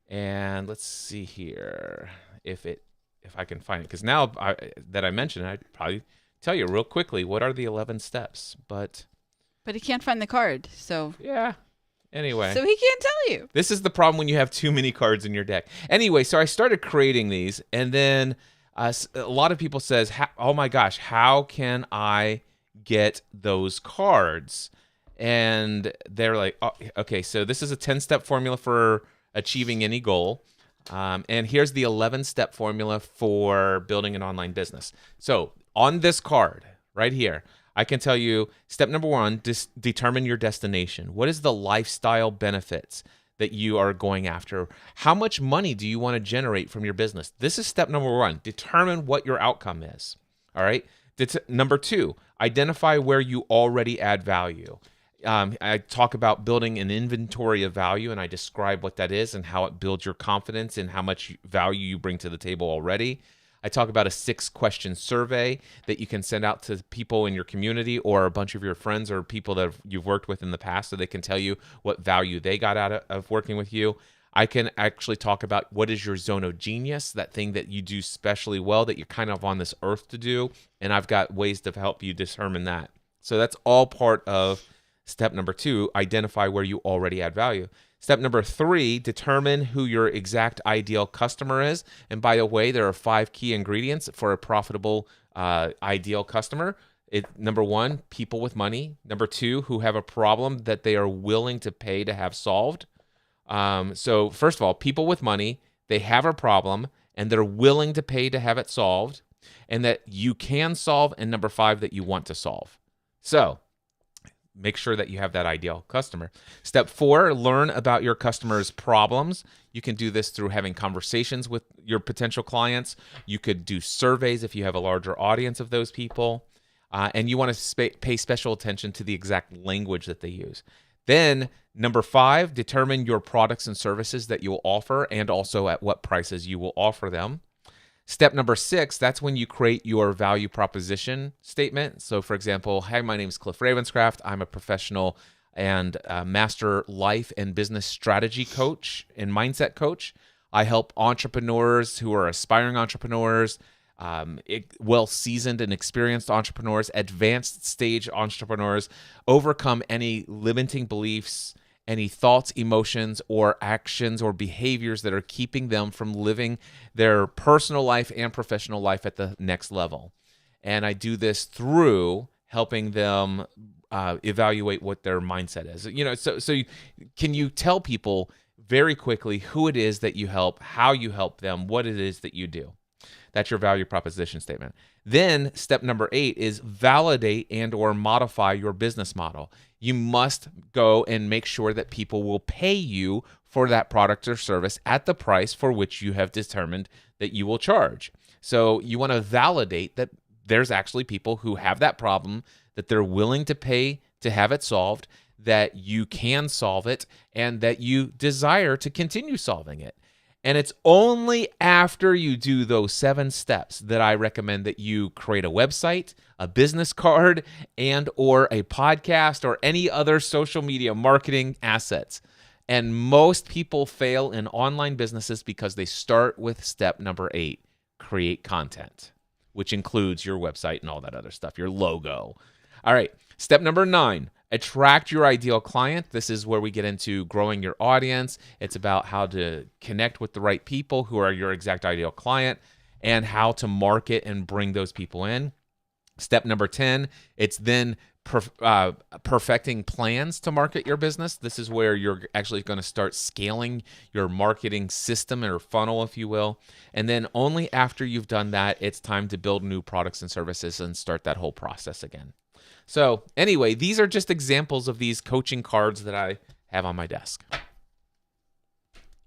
And let's see here if I can find it. Because now that I mentioned it, I'd probably tell you real quickly what are the 11 steps. But he can't find the card, so... Yeah. Anyway. So he can't tell you. This is the problem when you have too many cards in your deck. Anyway, so I started creating these, and then a lot of people says, oh my gosh, how can I get those cards? And they're like, oh, okay, so this is a 10-step formula for achieving any goal. And here's the 11-step formula for building an online business. So on this card right here, I can tell you step number 1, determine your destination. What is the lifestyle benefits that you are going after? How much money do you want to generate from your business? This is step number 1. Determine what your outcome is. All right. Number 2, identify where you already add value. I talk about building an inventory of value, and I describe what that is and how it builds your confidence and how much value you bring to the table already. I talk about a 6-question survey that you can send out to people in your community or a bunch of your friends or people that you've worked with in the past so they can tell you what value they got out of working with you. I can actually talk about what is your zone of genius, that thing that you do specially well that you're kind of on this earth to do, and I've got ways to help you determine that. So that's all part of step number 2, identify where you already add value. Step number 3, determine who your exact ideal customer is. And by the way, there are 5 key ingredients for a profitable ideal customer. Number 1, people with money. Number 2, who have a problem that they are willing to pay to have solved. So first of all, people with money, they have a problem and they're willing to pay to have it solved, and that you can solve. And number 5, that you want to solve. So make sure that you have that ideal customer. Step 4, learn about your customer's problems. You can do this through having conversations with your potential clients. You could do surveys if you have a larger audience of those people. And you want to pay special attention to the exact language that they use. Then number 5, determine your products and services that you will offer and also at what prices you will offer them. Step number 6, that's when you create your value proposition statement. So for example, hi, my name is Cliff Ravenscraft. I'm a professional and master life and business strategy coach and mindset coach. I help entrepreneurs who are aspiring entrepreneurs, well-seasoned and experienced entrepreneurs, advanced stage entrepreneurs, overcome any limiting beliefs, any thoughts, emotions, or actions or behaviors that are keeping them from living their personal life and professional life at the next level. And I do this through helping them evaluate what their mindset is. You know, so can you tell people very quickly who it is that you help, how you help them, what it is that you do? That's your value proposition statement. Then step number 8 is validate and or modify your business model. You must go and make sure that people will pay you for that product or service at the price for which you have determined that you will charge. So you want to validate that there's actually people who have that problem, that they're willing to pay to have it solved, that you can solve it, and that you desire to continue solving it. And it's only after you do those 7 steps that I recommend that you create a website, a business card, and or a podcast or any other social media marketing assets. And most people fail in online businesses because they start with step number 8, create content, which includes your website and all that other stuff, your logo. All right, step number 9. Attract your ideal client. This is where we get into growing your audience. It's about how to connect with the right people who are your exact ideal client. and how to market and bring those people in. Step number 10, it's then perfecting plans to market your business. This is where you're actually going to start scaling your marketing system or funnel, if you will. And then only after you've done that, it's time to build new products and services and start that whole process again. So anyway, these are just examples of these coaching cards that I have on my desk.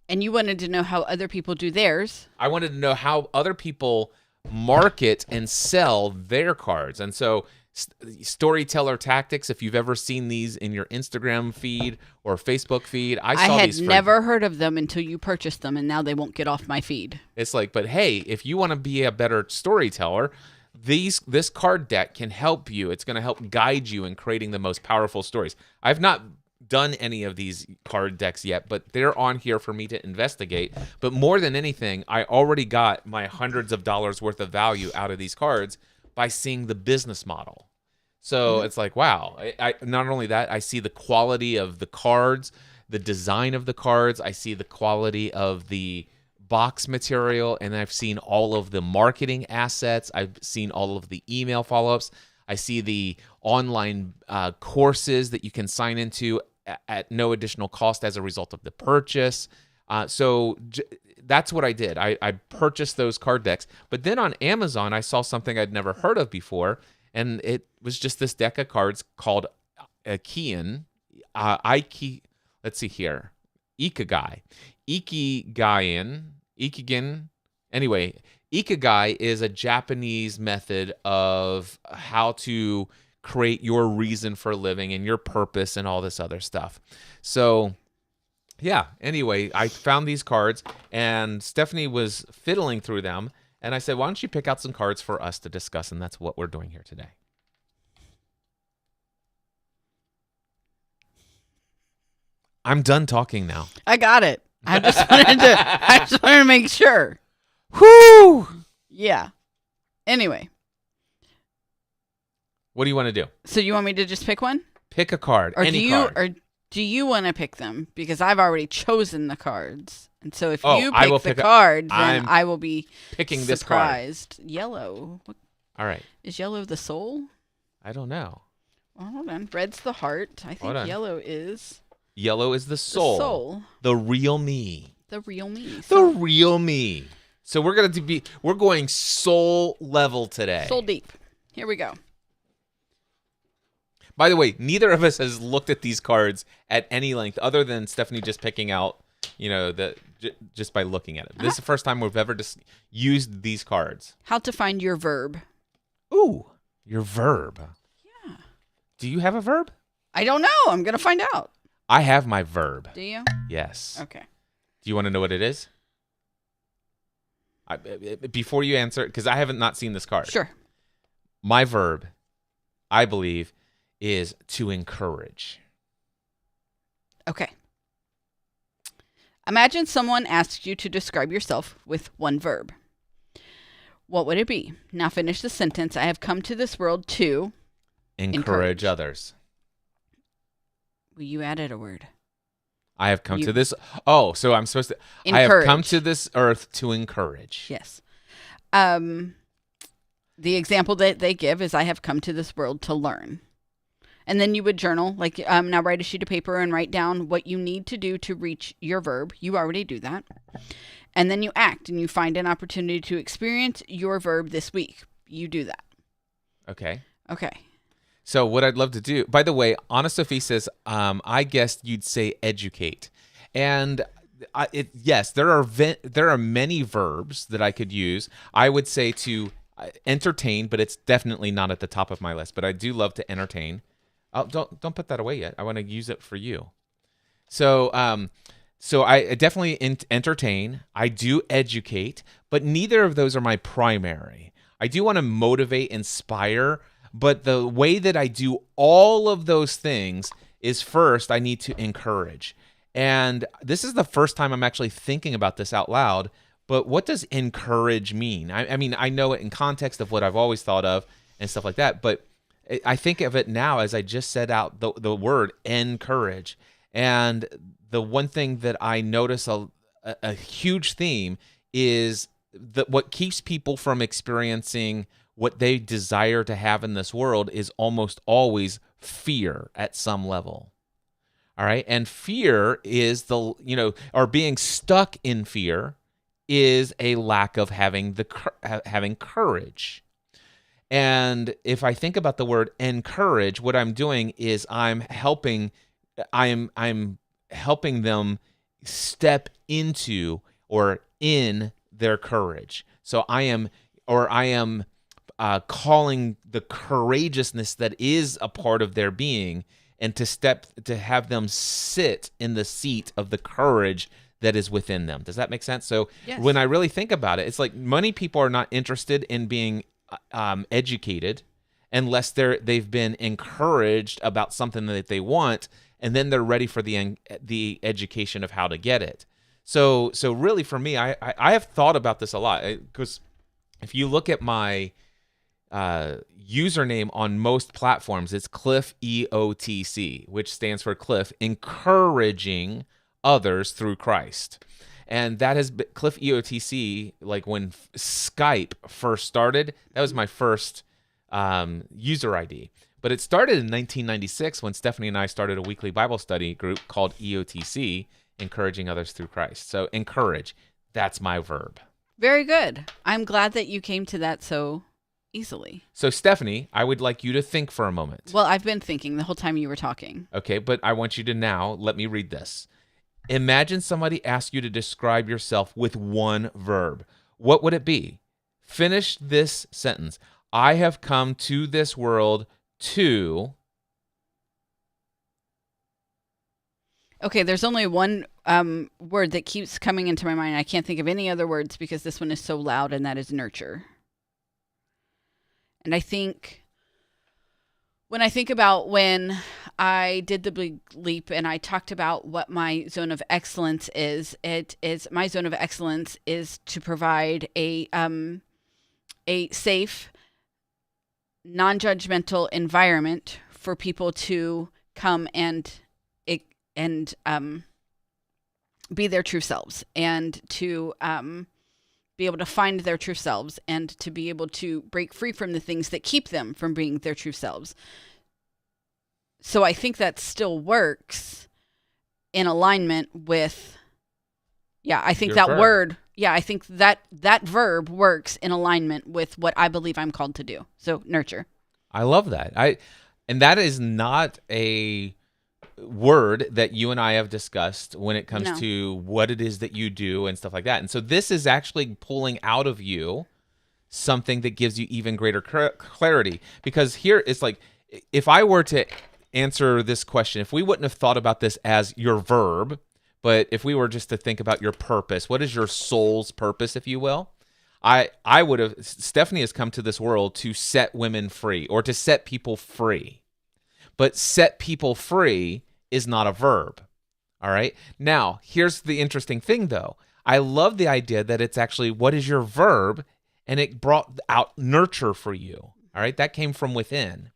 And you wanted to know how other people do theirs. I wanted to know how other people market and sell their cards. And so storyteller tactics, if you've ever seen these in your Instagram feed or Facebook feed, I saw had these. Never heard of them until you purchased them, and now they won't get off my feed. It's like, but hey, if you want to be a better storyteller, this card deck can help you. It's going to help guide you in creating the most powerful stories. I've not done any of these card decks yet, but they're on here for me to investigate. But more than anything, I already got my hundreds of dollars worth of value out of these cards by seeing the business model. So it's like, wow. I not only that, I see the quality of the cards, the design of the cards. I see the quality of the box material, and I've seen all of the marketing assets. I've seen all of the email follow-ups. I see the online courses that you can sign into at no additional cost as a result of the purchase. So that's what I did. I purchased those card decks. But then on Amazon, I saw something I'd never heard of before, and it was just this deck of cards called Ikigai. Let's see here. Ikigai. Ikigen. Anyway, Ikigai is a Japanese method of how to create your reason for living and your purpose and all this other stuff. So, yeah, anyway, I found these cards, and Stephanie was fiddling through them, and I said, why don't you pick out some cards for us to discuss, and that's what we're doing here today. I'm done talking now. I got it. I just wanted to make sure. Whoo! Yeah. Anyway. What do you want to do? So you want me to just pick one? Pick a card. Or any card. Or do you want to pick them? Because I've already chosen the cards. And so if you pick the card, then I will be picking surprised. This card. Yellow. All right. Is yellow the soul? I don't know. Well, hold on. Red's the heart. I think yellow is... Yellow is the soul. The soul. The real me. The real me. The real me. So we're going soul level today. Soul deep. Here we go. By the way, neither of us has looked at these cards at any length other than Stephanie just picking out, just by looking at it. This is the first time we've ever used these cards. How to find your verb. Ooh, your verb. Yeah. Do you have a verb? I don't know. I'm going to find out. I have my verb. Do you? Yes. Okay. Do you want to know what it is? Before you answer, because I haven't not seen this card. Sure. My verb, I believe, is to encourage. Okay. Imagine someone asks you to describe yourself with one verb. What would it be? Now finish the sentence. I have come to this world to encourage others. Well, you added a word. I have come to this. Oh, so I'm supposed to. Encourage. I have come to this earth to encourage. Yes. The example that they give is I have come to this world to learn. And then you would journal, like now write a sheet of paper and write down what you need to do to reach your verb. You already do that. And then you act and you find an opportunity to experience your verb this week. You do that. Okay. Okay. So what I'd love to do, by the way, Anna Sophie says, I guessed you'd say educate. And yes, there are many verbs that I could use. I would say to entertain, but it's definitely not at the top of my list. But I do love to entertain. Oh, don't put that away yet. I want to use it for you. So I definitely entertain. I do educate, but neither of those are my primary. I do want to motivate, inspire, but the way that I do all of those things is first I need to encourage. And this is the first time I'm actually thinking about this out loud, but what does encourage mean? I mean, I know it in context of what I've always thought of and stuff like that, but I think of it now as I just said out the word encourage. And the one thing that I notice a huge theme is what keeps people from experiencing what they desire to have in this world is almost always fear at some level. All right. And fear is or being stuck in fear is a lack of having having courage. And if I think about the word encourage, what I'm doing is I'm helping them step into or in their courage. So I am calling the courageousness that is a part of their being, and to have them sit in the seat of the courage that is within them. Does that make sense? So Yes. When I really think about it, it's like many people are not interested in being educated unless they've been encouraged about something that they want, and then they're ready for the education of how to get it. So really for me, I have thought about this a lot, because if you look at my username on most platforms, it's Cliff EOTC, which stands for Cliff Encouraging Others Through Christ. And that has been Cliff EOTC, like when Skype first started, that was my first user ID. But it started in 1996 when Stephanie and I started a weekly Bible study group called EOTC, Encouraging Others Through Christ. So encourage, that's my verb. Very good. I'm glad that you came to that so easily. So Stephanie, I would like you to think for a moment. Well, I've been thinking the whole time you were talking. Okay, but I want you to now let me read this. Imagine somebody asked you to describe yourself with one verb. What would it be? Finish this sentence. I have come to this world to... Okay, there's only one word that keeps coming into my mind. I can't think of any other words because this one is so loud, and that is nurture. And I think when I think about when I did the Big Leap and I talked about what my zone of excellence is, my zone of excellence is to provide a safe, non-judgmental environment for people to come and be their true selves, and to be able to find their true selves, and to be able to break free from the things that keep them from being their true selves. So I think that still works in alignment with, I think Your that verb. word, I think that verb works in alignment with what I believe I'm called to do. So nurture. I love that. And that is not a word that you and I have discussed when it comes No. to what it is that you do and stuff like that. And so this is actually pulling out of you something that gives you even greater clarity. Because here it's like, if I were to answer this question, if we wouldn't have thought about this as your verb, but if we were just to think about your purpose, what is your soul's purpose, if you will? I would have, Stephanie has come to this world to set women free, or to set people free. But set people free is not a verb. All right. Now, here's the interesting thing, though. I love the idea that it's actually, what is your verb? And it brought out nurture for you. All right. That came from within.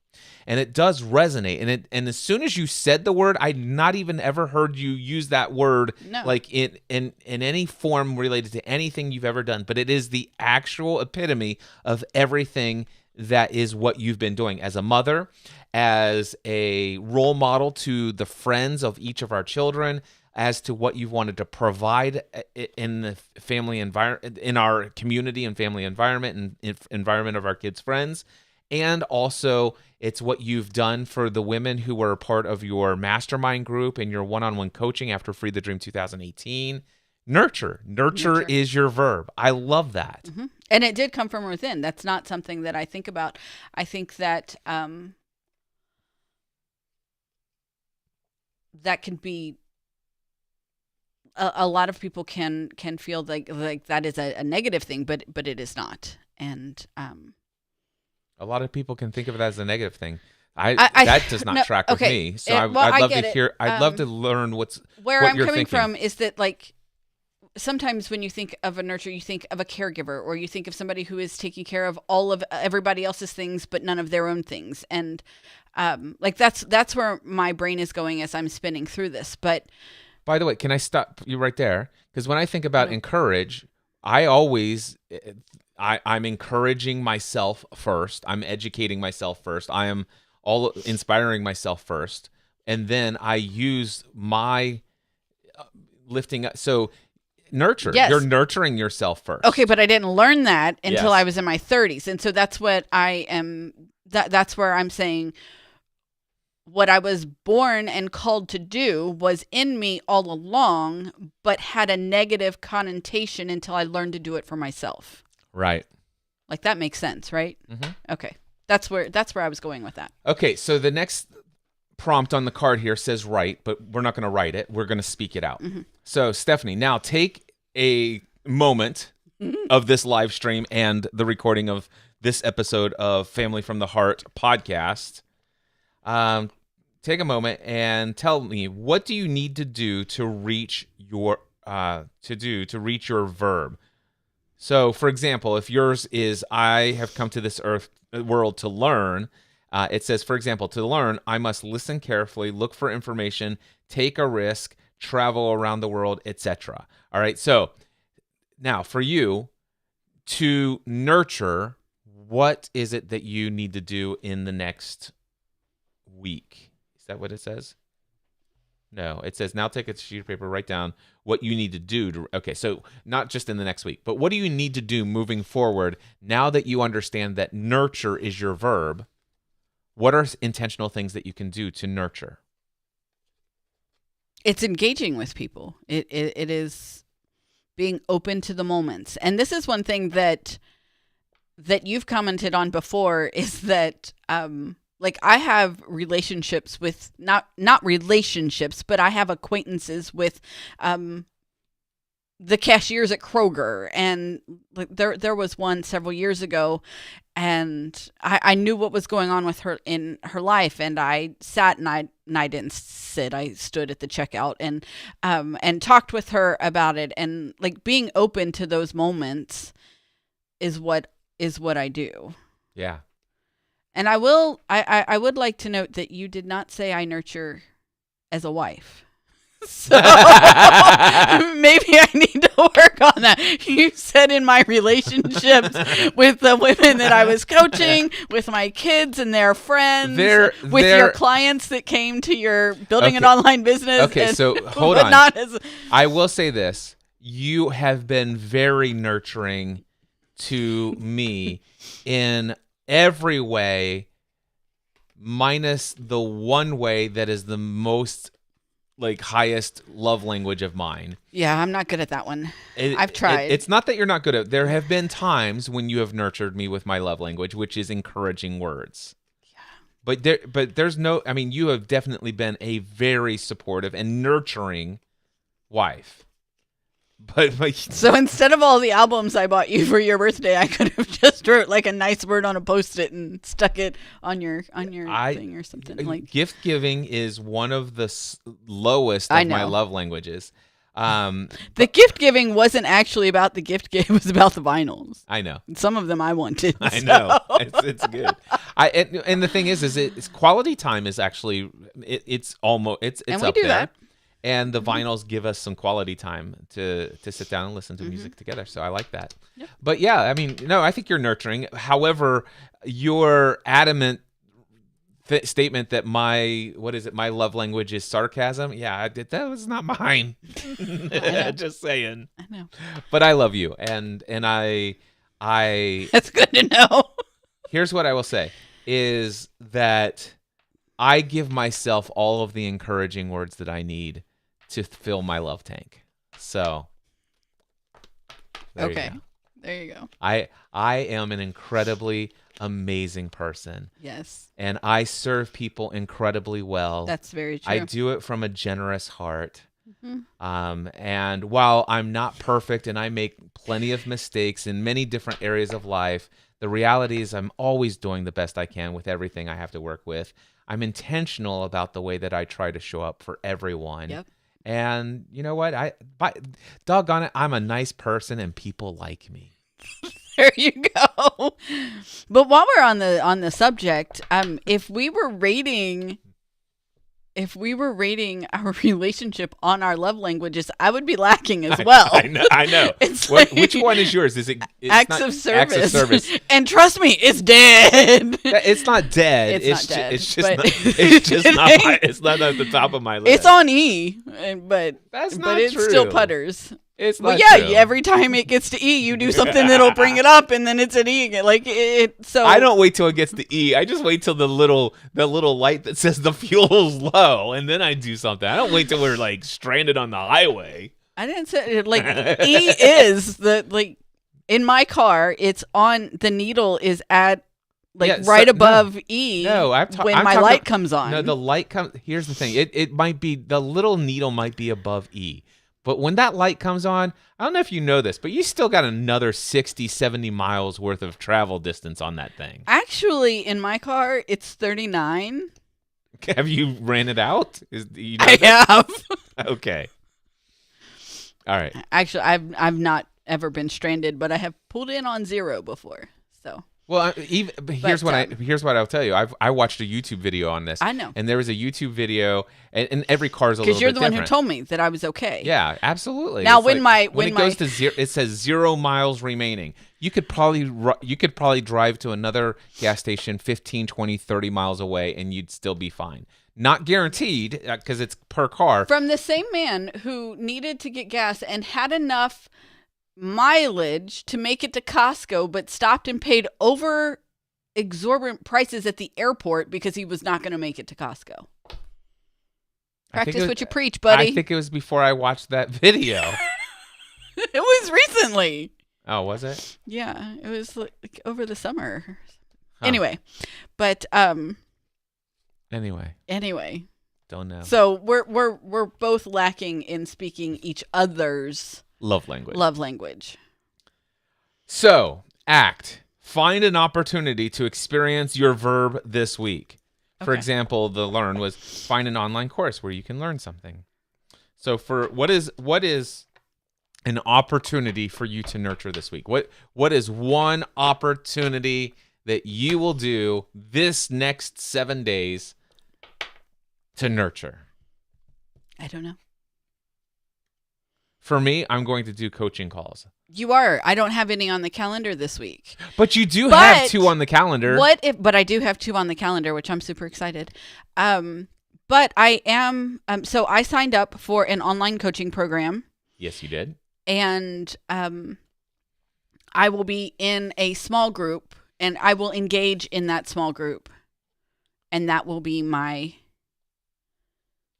And it does resonate. And as soon as you said the word, I'd not even ever heard you use that word like in any form related to anything you've ever done. But it is the actual epitome of everything that is what you've been doing as a mother, as a role model to the friends of each of our children, as to what you've wanted to provide in the family environment, in our community and family environment, and environment of our kids' friends. And also, it's what you've done for the women who were a part of your mastermind group and your one-on-one coaching after Free the Dream 2018. Nurture is your verb. I love that. Mm-hmm. And it did come from within. That's not something that I think about. I think that that can be a lot of people can feel like that is a negative thing, but it is not. And a lot of people can think of it as a negative thing. That does not track with me. So I'd love to hear. I'd love to learn what I'm you're coming thinking. from is that, like, sometimes when you think of a nurture, you think of a caregiver, or you think of somebody who is taking care of all of everybody else's things, but none of their own things. And like that's where my brain is going as I'm spinning through this. But by the way, can I stop you right there? Because when I think about encourage, I always, I'm encouraging myself first. I'm educating myself first. I am all inspiring myself first. And then I use my lifting up. So nurture. Yes. You're nurturing yourself first. Okay, but I didn't learn that until Yes. I was in my 30s. And so that's what I am, that's where I'm saying what I was born and called to do was in me all along, but had a negative connotation until I learned to do it for myself. Right. Like that makes sense, right? Mhm. Okay. That's where I was going with that. Okay, so the next prompt on the card here says write, but we're not going to write it. We're going to speak it out. Mm-hmm. So, Stephanie, now take a moment of this live stream and the recording of this episode of Family from the Heart podcast. Take a moment and tell me, what do you need to do to reach your reach your verb? So, for example, if yours is I have come to this world to learn, it says, for example, to learn, I must listen carefully, look for information, take a risk, travel around the world, etc. All right. So now for you to nurture, what is it that you need to do in the next week? Is that what it says? No, it says now take a sheet of paper, write down what you need to do. Okay, so not just in the next week, but what do you need to do moving forward now that you understand that nurture is your verb? What are intentional things that you can do to nurture? It's engaging with people. It is being open to the moments. And this is one thing that you've commented on before is that like I have relationships with not relationships, but I have acquaintances with the cashiers at Kroger, and there was one several years ago, and I knew what was going on with her in her life, and I sat and I didn't sit, I stood at the checkout and talked with her about it, and like being open to those moments is what I do. Yeah. And I would like to note that you did not say I nurture as a wife. So maybe I need to work on that. You said in my relationships with the women that I was coaching, with my kids and their friends, with your clients that came to your building an online business. Okay, so hold on. I will say this. You have been very nurturing to me in every way, minus the one way that is the most highest love language of mine. Yeah, I'm not good at that one. I've tried. It's not that you're not good at it. There have been times when you have nurtured me with my love language, which is encouraging words. Yeah. But there's no, I mean, you have definitely been a very supportive and nurturing wife. But so instead of all the albums I bought you for your birthday, I could have just wrote like a nice word on a Post-it and stuck it on your thing or something. Like gift giving is one of the lowest of my love languages. The gift giving wasn't actually about the gift gift; it was about the vinyls. I know. Some of them I wanted. I know. It's good. And the thing is it's quality time is actually it's almost it's and we up do there. That. And the vinyls give us some quality time to sit down and listen to music together. So I like that. Yep. But yeah, I mean, no, I think you're nurturing. However, your adamant statement that my love language is sarcasm. Yeah, that was not mine. Just saying. I know. But I love you. And I That's good to know. Here's what I will say is that I give myself all of the encouraging words that I need to fill my love tank. So there you go. I am an incredibly amazing person. Yes. And I serve people incredibly well. That's very true. I do it from a generous heart. And while I'm not perfect and I make plenty of mistakes in many different areas of life, the reality is I'm always doing the best I can with everything I have to work with. I'm intentional about the way that I try to show up for everyone. Yep. And you know what? Doggone it, I'm a nice person and people like me. There you go. But while we're on the subject, if we were rating if we were rating our relationship on our love languages, I would be lacking as well. I know. It's Which one is yours? Is it acts of service? Acts of service. And trust me, it's dead. It's not dead. It's not dead, It's just but- not. It's just not. It's not at the top of my list. It's on E, but That's but not it true. still putters. It's Well, not yeah, true. every time it gets to E, you do something that'll bring it up, and then it's an E again. Like it. So I don't wait till it gets to E. I just wait till the little light that says the fuel's low, and then I do something. I don't wait till we're like stranded on the highway. I didn't say like E is the like in my car. It's on the needle is at like Yeah, right so- above E. No, when I'm my talking- light comes on. No, the light comes. Here's the thing. It might be the little needle might be above E. But when that light comes on, I don't know if you know this, but you still got another 60, 70 miles worth of travel distance on that thing. Actually, in my car, it's 39. Have you ran it out? You know I that? have. Okay. All right. Actually, I've not ever been stranded, but I have pulled in on 0 before. So Well, but here's what I'll tell you. I watched a YouTube video on this. I know. And there was a YouTube video, and every car's a little bit because you're the one who different. told me that I was okay. Yeah, absolutely. Now, It's when it goes to 0, it says 0 miles remaining. You could probably drive to another gas station 15, 20, 30 miles away, and you'd still be fine. Not guaranteed, because it's per car. From the same man who needed to get gas and had enough mileage to make it to Costco, but stopped and paid over exorbitant prices at the airport because he was not going to make it to Costco. I think Practice it was- what you preach, buddy. I think it was before I watched that video. It was recently. Oh, was it? Yeah, it was like over the summer. Huh. Anyway, but Anyway, don't know. so we're both lacking in speaking each other's Love language. love language. So, act. Find an opportunity to experience your verb this week. For Okay. example, the learn was find an online course where you can learn something. So, for what is an opportunity for you to nurture this week? What is one opportunity that you will do this next 7 days to nurture? I don't know. For me, I'm going to do coaching calls. You are. I don't have any on the calendar this week. But you do have But 2 on the calendar. What if? But I do have 2 on the calendar, which I'm super excited. But I am. So I signed up for an online coaching program, Yes, you did. and I will be in a small group, and I will engage in that small group, and that will be my.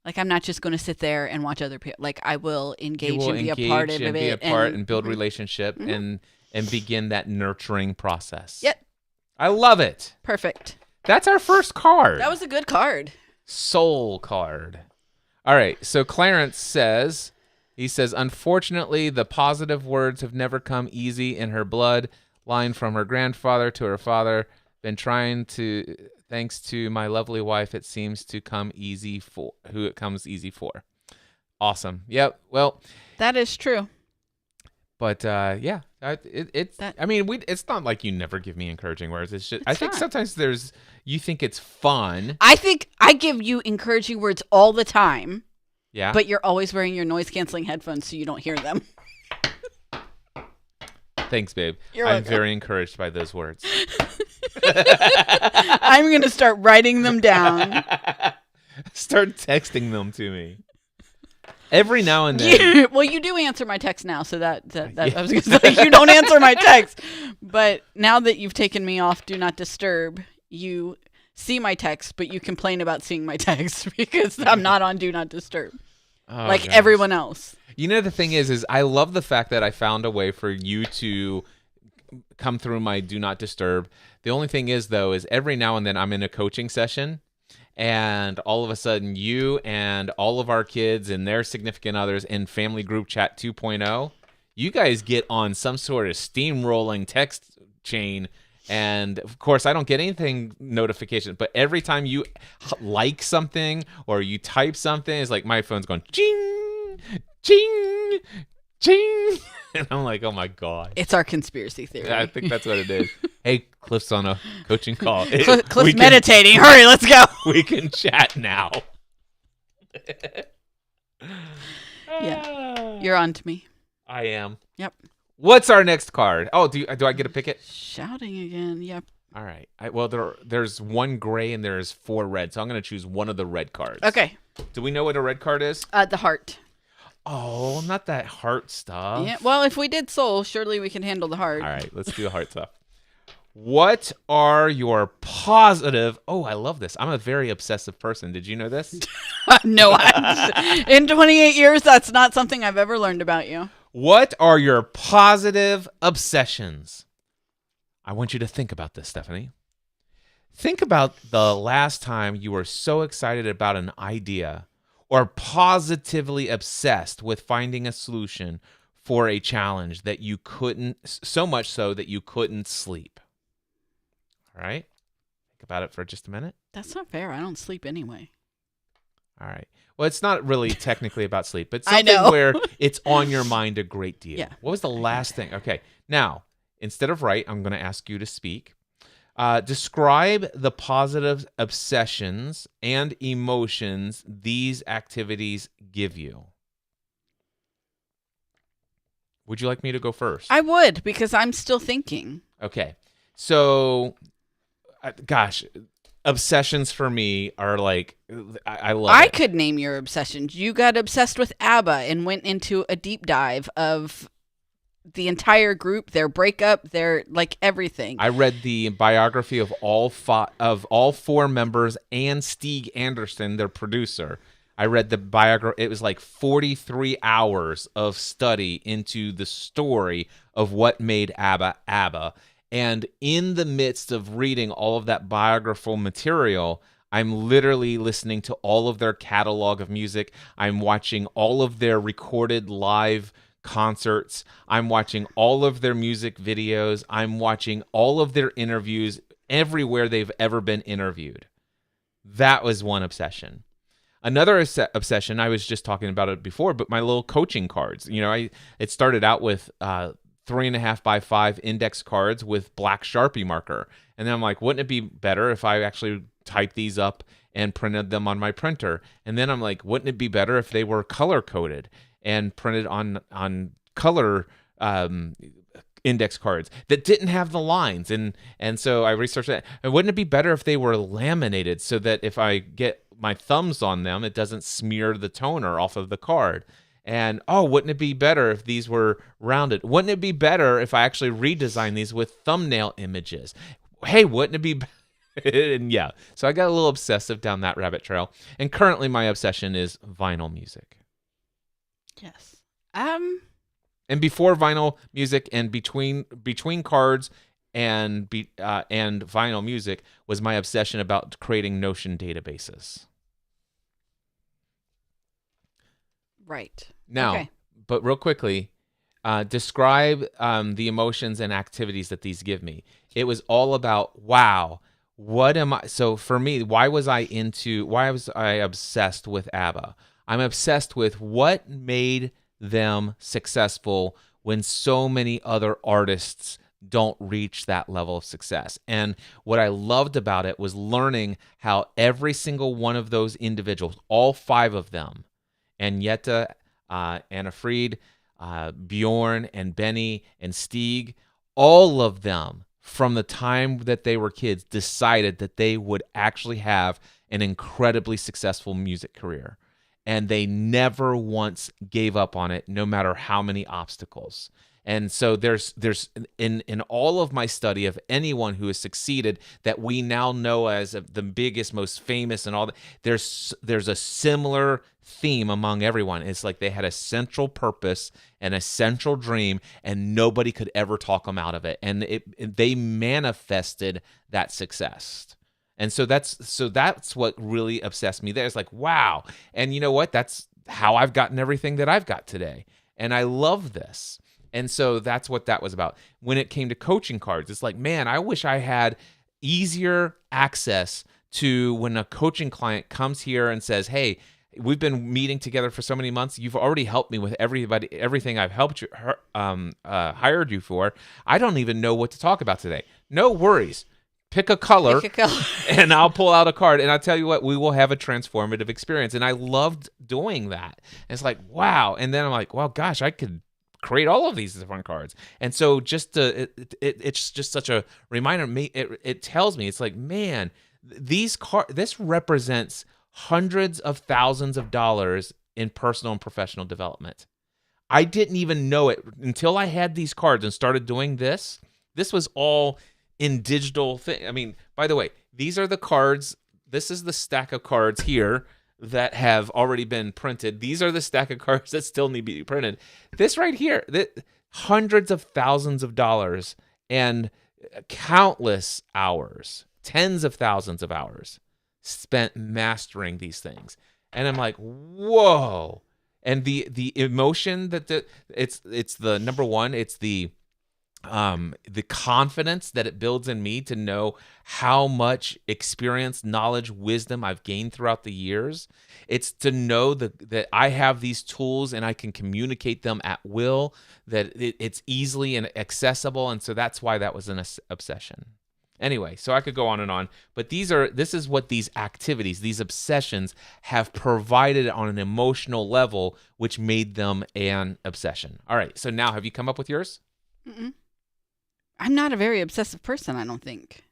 Like, I'm not just going to sit there and watch other people. Like, I will engage You will and be engage a part of and it. be a part and build Mhm. relationship Mhm. and begin that nurturing process. Yep. I love it. Perfect. That's our first card. That was a good card. Soul card. All right. So Clarence says, unfortunately, the positive words have never come easy in her blood. Line from her grandfather to her father. Been trying to, thanks to my lovely wife, it seems to come easy for who it comes easy for. Awesome. Yep. Well, That is true. but yeah, it's. That- I mean, it's not like you never give me encouraging words. It's just I think not. sometimes you think it's fun. I think I give you encouraging words all the time, Yeah. but you're always wearing your noise canceling headphones so you don't hear them. Thanks, babe. You're I'm welcome. very encouraged by those words. I'm going to start writing them down. Start texting them to me. Every now and then. Well, you do answer my text now, so that I was going to say you don't answer my text. But now that you've taken me off Do Not Disturb, you see my text, but you complain about seeing my text because I'm not on Do Not Disturb. Oh, like gosh. everyone else. You know, the thing is I love the fact that I found a way for you to come through my Do Not Disturb. The only thing is, though, is every now and then I'm in a coaching session, and all of a sudden you and all of our kids and their significant others in Family Group Chat 2.0, you guys get on some sort of steamrolling text chain. And of course, I don't get anything notification, but every time you like something or you type something, it's like my phone's going ching, ching, ching. And I'm like, oh my God. It's our conspiracy theory. I think that's what it is. Hey, Cliff's on a coaching call. Cliff's We can- meditating. Hurry, let's go. We can chat now. Yeah. You're on to me. I am. Yep. What's our next card? Oh, do I get to pick it? Shouting again. Yep. All right. There's one gray and there's 4 red, so I'm going to choose one of the red cards. Okay. Do we know what a red card is? The heart. Oh, not that heart stuff. Yeah. Well, if we did soul, surely we can handle the heart. All right, let's do the heart stuff. What are your positive? Oh, I love this. I'm a very obsessive person. Did you know this? No, in 28 years, that's not something I've ever learned about you. What are your positive obsessions? I want you to think about this, Stephanie. Think about the last time you were so excited about an idea or positively obsessed with finding a solution for a challenge that you couldn't, so much so that you couldn't sleep. All right? Think about it for just a minute. That's not fair. I don't sleep anyway. All right. Well, it's not really technically about sleep, but I something know. where it's on your mind a great deal. Yeah. What was the last thing? Okay. Now, instead of write, I'm going to ask you to speak. Describe the positive obsessions and emotions these activities give you. Would you like me to go first? I would, because I'm still thinking. Okay. So, gosh, obsessions for me are like, I love I it. could name your obsessions. You got obsessed with ABBA and went into a deep dive of the entire group, their breakup, their like everything. I read the biography of all 4 members and Stig Anderson, their producer. I read the biography. It was like 43 hours of study into the story of what made ABBA ABBA. And in the midst of reading all of that biographical material, I'm literally listening to all of their catalog of music. I'm watching all of their recorded live concerts. I'm watching all of their music videos. I'm watching all of their interviews everywhere they've ever been interviewed. That was one obsession. Another obsession, I was just talking about it before, but my little coaching cards. You know, it started out with 3.5 by 5 index cards with black Sharpie marker. And then I'm like, wouldn't it be better if I actually typed these up and printed them on my printer? And then I'm like, wouldn't it be better if they were color coded and printed on color index cards that didn't have the lines? And so I researched that. And wouldn't it be better if they were laminated so that if I get my thumbs on them, it doesn't smear the toner off of the card? And, oh, wouldn't it be better if these were rounded? Wouldn't it be better if I actually redesigned these with thumbnail images? Hey, wouldn't it be and yeah, so I got a little obsessive down that rabbit trail. And currently my obsession is vinyl music. Yes. And before vinyl music and between cards and vinyl music was my obsession about creating Notion databases. Right. Now, Okay. but real quickly, describe the emotions and activities that these give me. It was all about, wow, what am I? So for me, why was I obsessed with ABBA? I'm obsessed with what made them successful when so many other artists don't reach that level of success. And what I loved about it was learning how every single one of those individuals, all 5 of them, Agneta, Anna Fried, Bjorn, and Benny, and Stig, all of them, from the time that they were kids, decided that they would actually have an incredibly successful music career. And they never once gave up on it, no matter how many obstacles. And so there's in all of my study of anyone who has succeeded that we now know as the biggest, most famous and all that, there's a similar theme among everyone. It's like they had a central purpose and a central dream, and nobody could ever talk them out of it. And they manifested that success. And so that's what really obsessed me there. It's like, wow. And you know what? That's how I've gotten everything that I've got today. And I love this. And so that's what that was about. When it came to coaching cards, it's like, man, I wish I had easier access to when a coaching client comes here and says, hey, we've been meeting together for so many months. You've already helped me with everything I've helped you, hired you for. I don't even know what to talk about today. No worries. pick a color, Pick a color. and I'll pull out a card. And I tell you what, we will have a transformative experience. And I loved doing that. And it's like, wow. And then I'm like, well, gosh, I could create all of these different cards. And so just it's just such a reminder. It tells me, it's like, man, this represents hundreds of thousands of dollars in personal and professional development. I didn't even know it until I had these cards and started doing this. This was all in digital thing. I mean, by the way, these are the cards. This is the stack of cards here that have already been printed. These are the stack of cards that still need to be printed. This right here, hundreds of thousands of dollars and countless hours, tens of thousands of hours spent mastering these things. And I'm like, whoa. And the emotion that it's the number one, it's the confidence that it builds in me to know how much experience, knowledge, wisdom I've gained throughout the years. It's to know that I have these tools and I can communicate them at will, that it's easily and accessible. And so that's why that was an obsession. Anyway, so I could go on and on, but this is what these activities, these obsessions have provided on an emotional level, which made them an obsession. All right, so now have you come up with yours? Mm-mm. I'm not a very obsessive person, I don't think.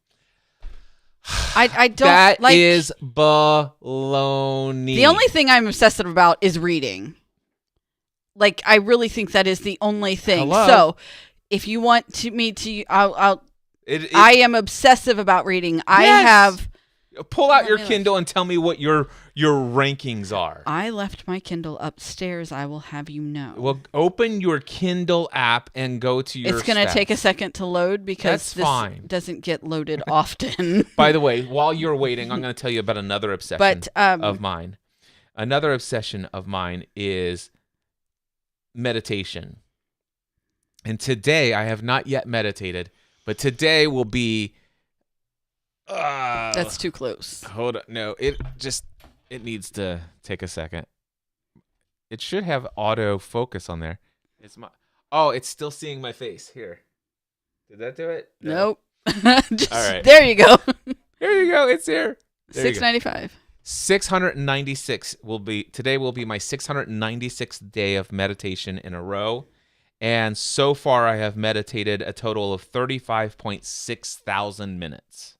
I don't. That like, is baloney. The only thing I'm obsessive about is reading. Like, I really think that is the only thing. Hello? So, if you want I am obsessive about reading. Yes. I have. Pull out your Kindle and tell me what your rankings are. I left my Kindle upstairs, I will have you know. Well, open your Kindle app and go to your It's going to stats. take a second to load because That's fine. doesn't get loaded often. By the way, while you're waiting, I'm going to tell you about another obsession of mine. Another obsession of mine is meditation. And today, I have not yet meditated, but today will be... That's too close. Hold on. No, it needs to take a second. It should have auto focus on there. It's still seeing my face. Here. Did that do it? No. Nope. Just, All right. There you go. Here you go. It's here. $6.95. 696 today will be my 696th day of meditation in a row. And so far I have meditated a total of 35.6 thousand minutes.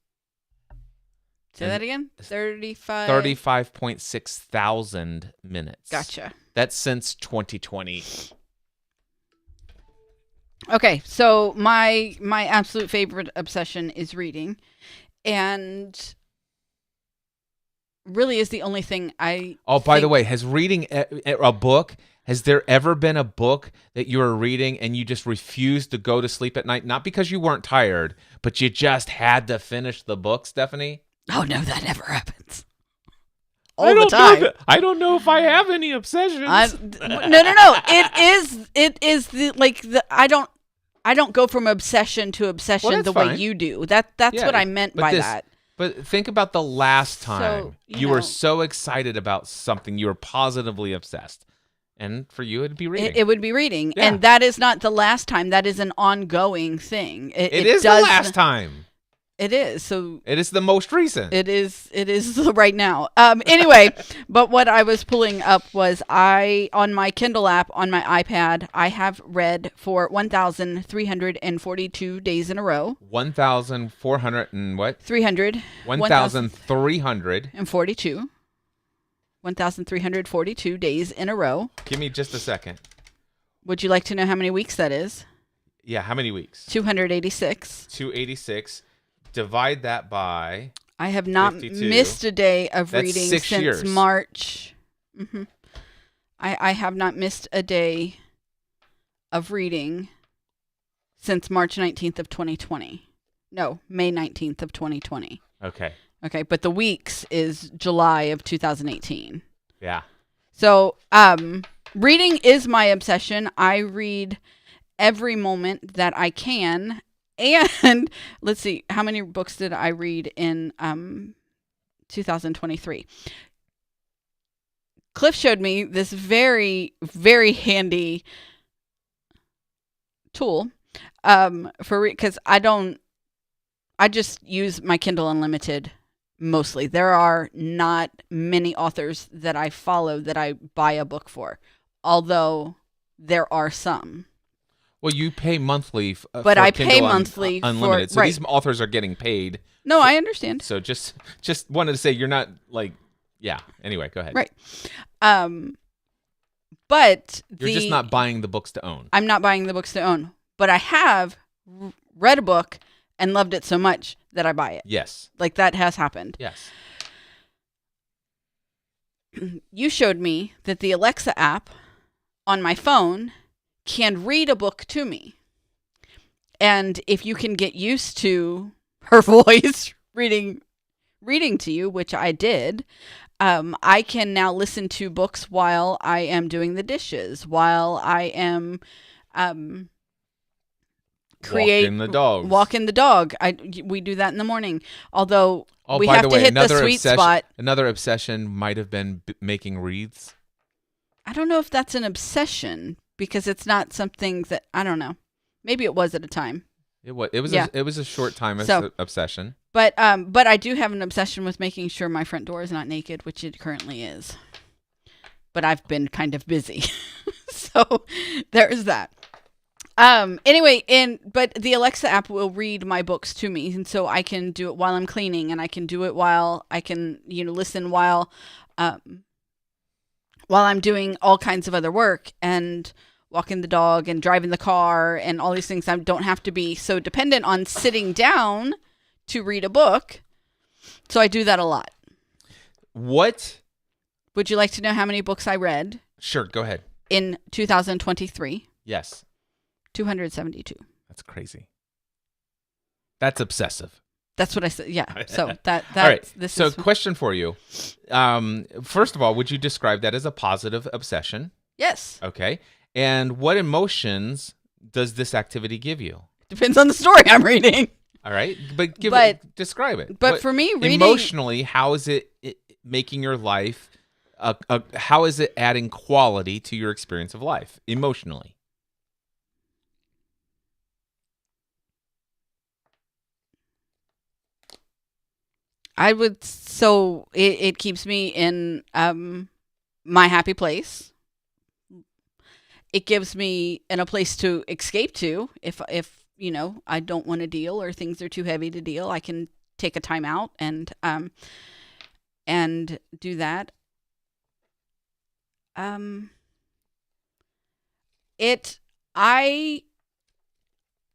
Say that again? 35.6 thousand minutes. Gotcha. That's since 2020. Okay, so my absolute favorite obsession is reading, and really is the only thing I. Oh, by the way, has reading a book? Has there ever been a book that you were reading and you just refused to go to sleep at night? Not because you weren't tired, but you just had to finish the book, Stephanie? Oh no, that never happens. All the time. I don't know if I have any obsessions. No. It is the I don't go from obsession to obsession the way you do. That's what I meant by that. But think about the last time So, you were so excited about something, you were positively obsessed. And for you, it'd be reading. It would be reading. Yeah. And that is not the last time. That is an ongoing thing. It is the last time. It is. So it is the most recent. It is right now. Anyway, but what I was pulling up was on my Kindle app on my iPad, I have read for 1,342 days in a row. 1,400 and what? 300. 1,300. And 42. 1,342 days in a row. Give me just a second. Would you like to know how many weeks that is? Yeah, how many weeks? 286. 286. Divide that by... I have not 52. missed a day of That's reading 6 since years. March. Mm-hmm. I have not missed a day of reading since March 19th of 2020. No, May 19th of 2020. Okay. Okay, but the weeks is July of 2018. Yeah. So, reading is my obsession. I read every moment that I can. And let's see, how many books did I read in 2023? Cliff showed me this very, very handy tool because I don't I just use my Kindle Unlimited mostly. There are not many authors that I follow that I buy a book for, although there are some. Well, you pay monthly But for I Kindle pay monthly Unlimited. for, So right. these authors are getting paid. No, I understand. So just wanted to say you're not like, yeah. Anyway, go ahead. Right. But You're just not buying the books to own. I'm not buying the books to own, but I have read a book and loved it so much that I buy it. Yes. Like that has happened. Yes. You showed me that the Alexa app on my phone can read a book to me. And if you can get used to her voice reading to you, which I did, I can now listen to books while I am doing the dishes, while I am Walking the dogs. Walking the dog. We do that in the morning. Although we by have the to way, hit the another sweet spot. Another obsession might have been making wreaths. I don't know if that's an obsession because it's not something that I don't know. Maybe it was at a time. It was Yeah. it was a short time So- obsession. But I do have an obsession with making sure my front door is not naked, which it currently is. But I've been kind of busy. So there's that. Anyway, but the Alexa app will read my books to me, and so I can do it while I'm cleaning, and I can do it while I can, listen while I'm doing all kinds of other work and walking the dog and driving the car and all these things. I don't have to be so dependent on sitting down to read a book. So I do that a lot. What? Would you like to know how many books I read Sure, go ahead. in 2023? Yes. 272. That's crazy. That's obsessive. That's what I said. Yeah. So that's All right. this So is question for you. First of all, would you describe that as a positive obsession? yes. Okay. And what emotions does this activity give you? Depends on the story I'm reading. All right. But describe it. But for me, reading emotionally, how is it making your life, how is it adding quality to your experience of life emotionally? it keeps me in my happy place. It gives me a place to escape to if I don't want to deal or things are too heavy to deal. I can take a time out and do that.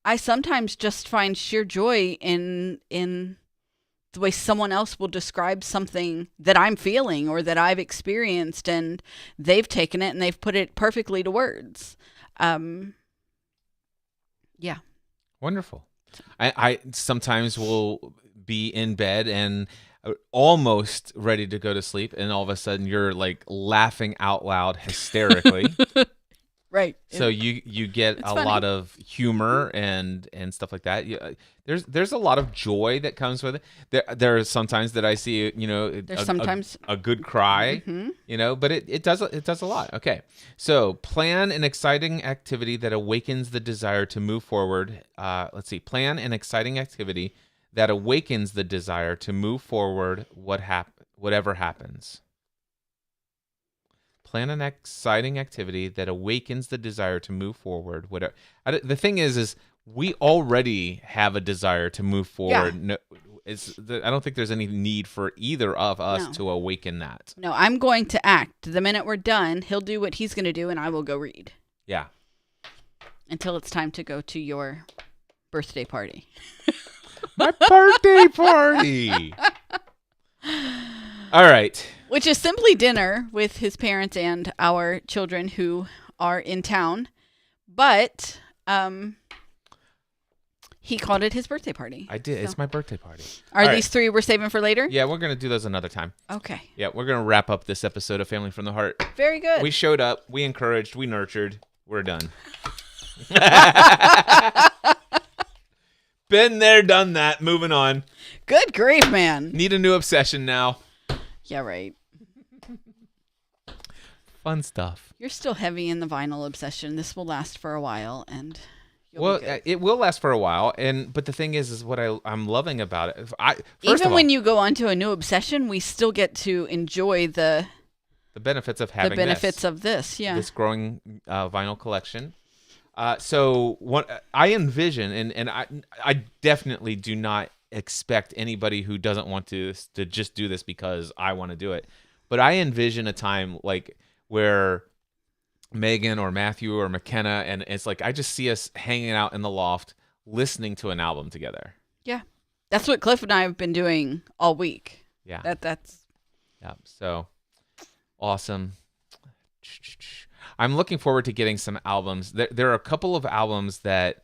I sometimes just find sheer joy in the way someone else will describe something that I'm feeling or that I've experienced, and they've taken it and they've put it perfectly to words. Yeah. Wonderful. I sometimes will be in bed and almost ready to go to sleep, and all of a sudden you're like laughing out loud hysterically. Right. So you get a funny. lot of humor and stuff like that. There's a lot of joy that comes with it. There are sometimes that I see, There's sometimes a good cry, Mhm. but it does a lot. Okay. So plan an exciting activity that awakens the desire to move forward. Let's see. Plan an exciting activity that awakens the desire to move forward. Whatever happens. Plan an exciting activity that awakens the desire to move forward. Whatever. The thing is we already have a desire to move forward. Yeah. No, I don't think there's any need for either of us No. to awaken that. No, I'm going to act. The minute we're done, he'll do what he's going to do, and I will go read Yeah. until it's time to go to your birthday party. My birthday party. All right. Which is simply dinner with his parents and our children who are in town. But he called it his birthday party. I did. So- It's my birthday party. Are All these three we're saving for later? Yeah, we're going to do those another time. Okay. Yeah, we're going to wrap up this episode of Family from the Heart. Very good. We showed up. We encouraged. We nurtured. We're done. Been there, done that. Moving on. Good grief, man. Need a new obsession now. Yeah, right. Fun stuff. You're still heavy in the vinyl obsession. This will last for a while, and Well, be good. it will last for a while, but the thing is what I'm loving about it. First Even of all, when you go onto a new obsession, we still get to enjoy the benefits of having of this. Yeah. this growing vinyl collection. So what I envision, and I definitely do not expect anybody who doesn't want to just do this because I want to do it, but I envision a time like where Megan or Matthew or McKenna, and it's like I just see us hanging out in the loft listening to an album together. Yeah. That's what Cliff and I have been doing all week. Yeah. That's Yeah. So awesome. I'm looking forward to getting some albums. There are a couple of albums that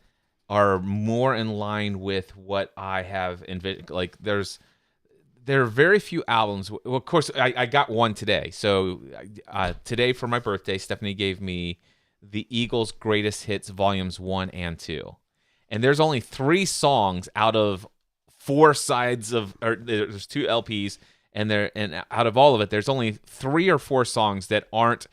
are more in line with what I have envisioned. Like there are very few albums. Well, of course, I got one today. So today for my birthday, Stephanie gave me the Eagles' Greatest Hits Volumes 1 and 2. And there's only 3 songs out of 4 sides or there's 2 LPs, and out of all of it, there's only 3 or 4 songs that aren't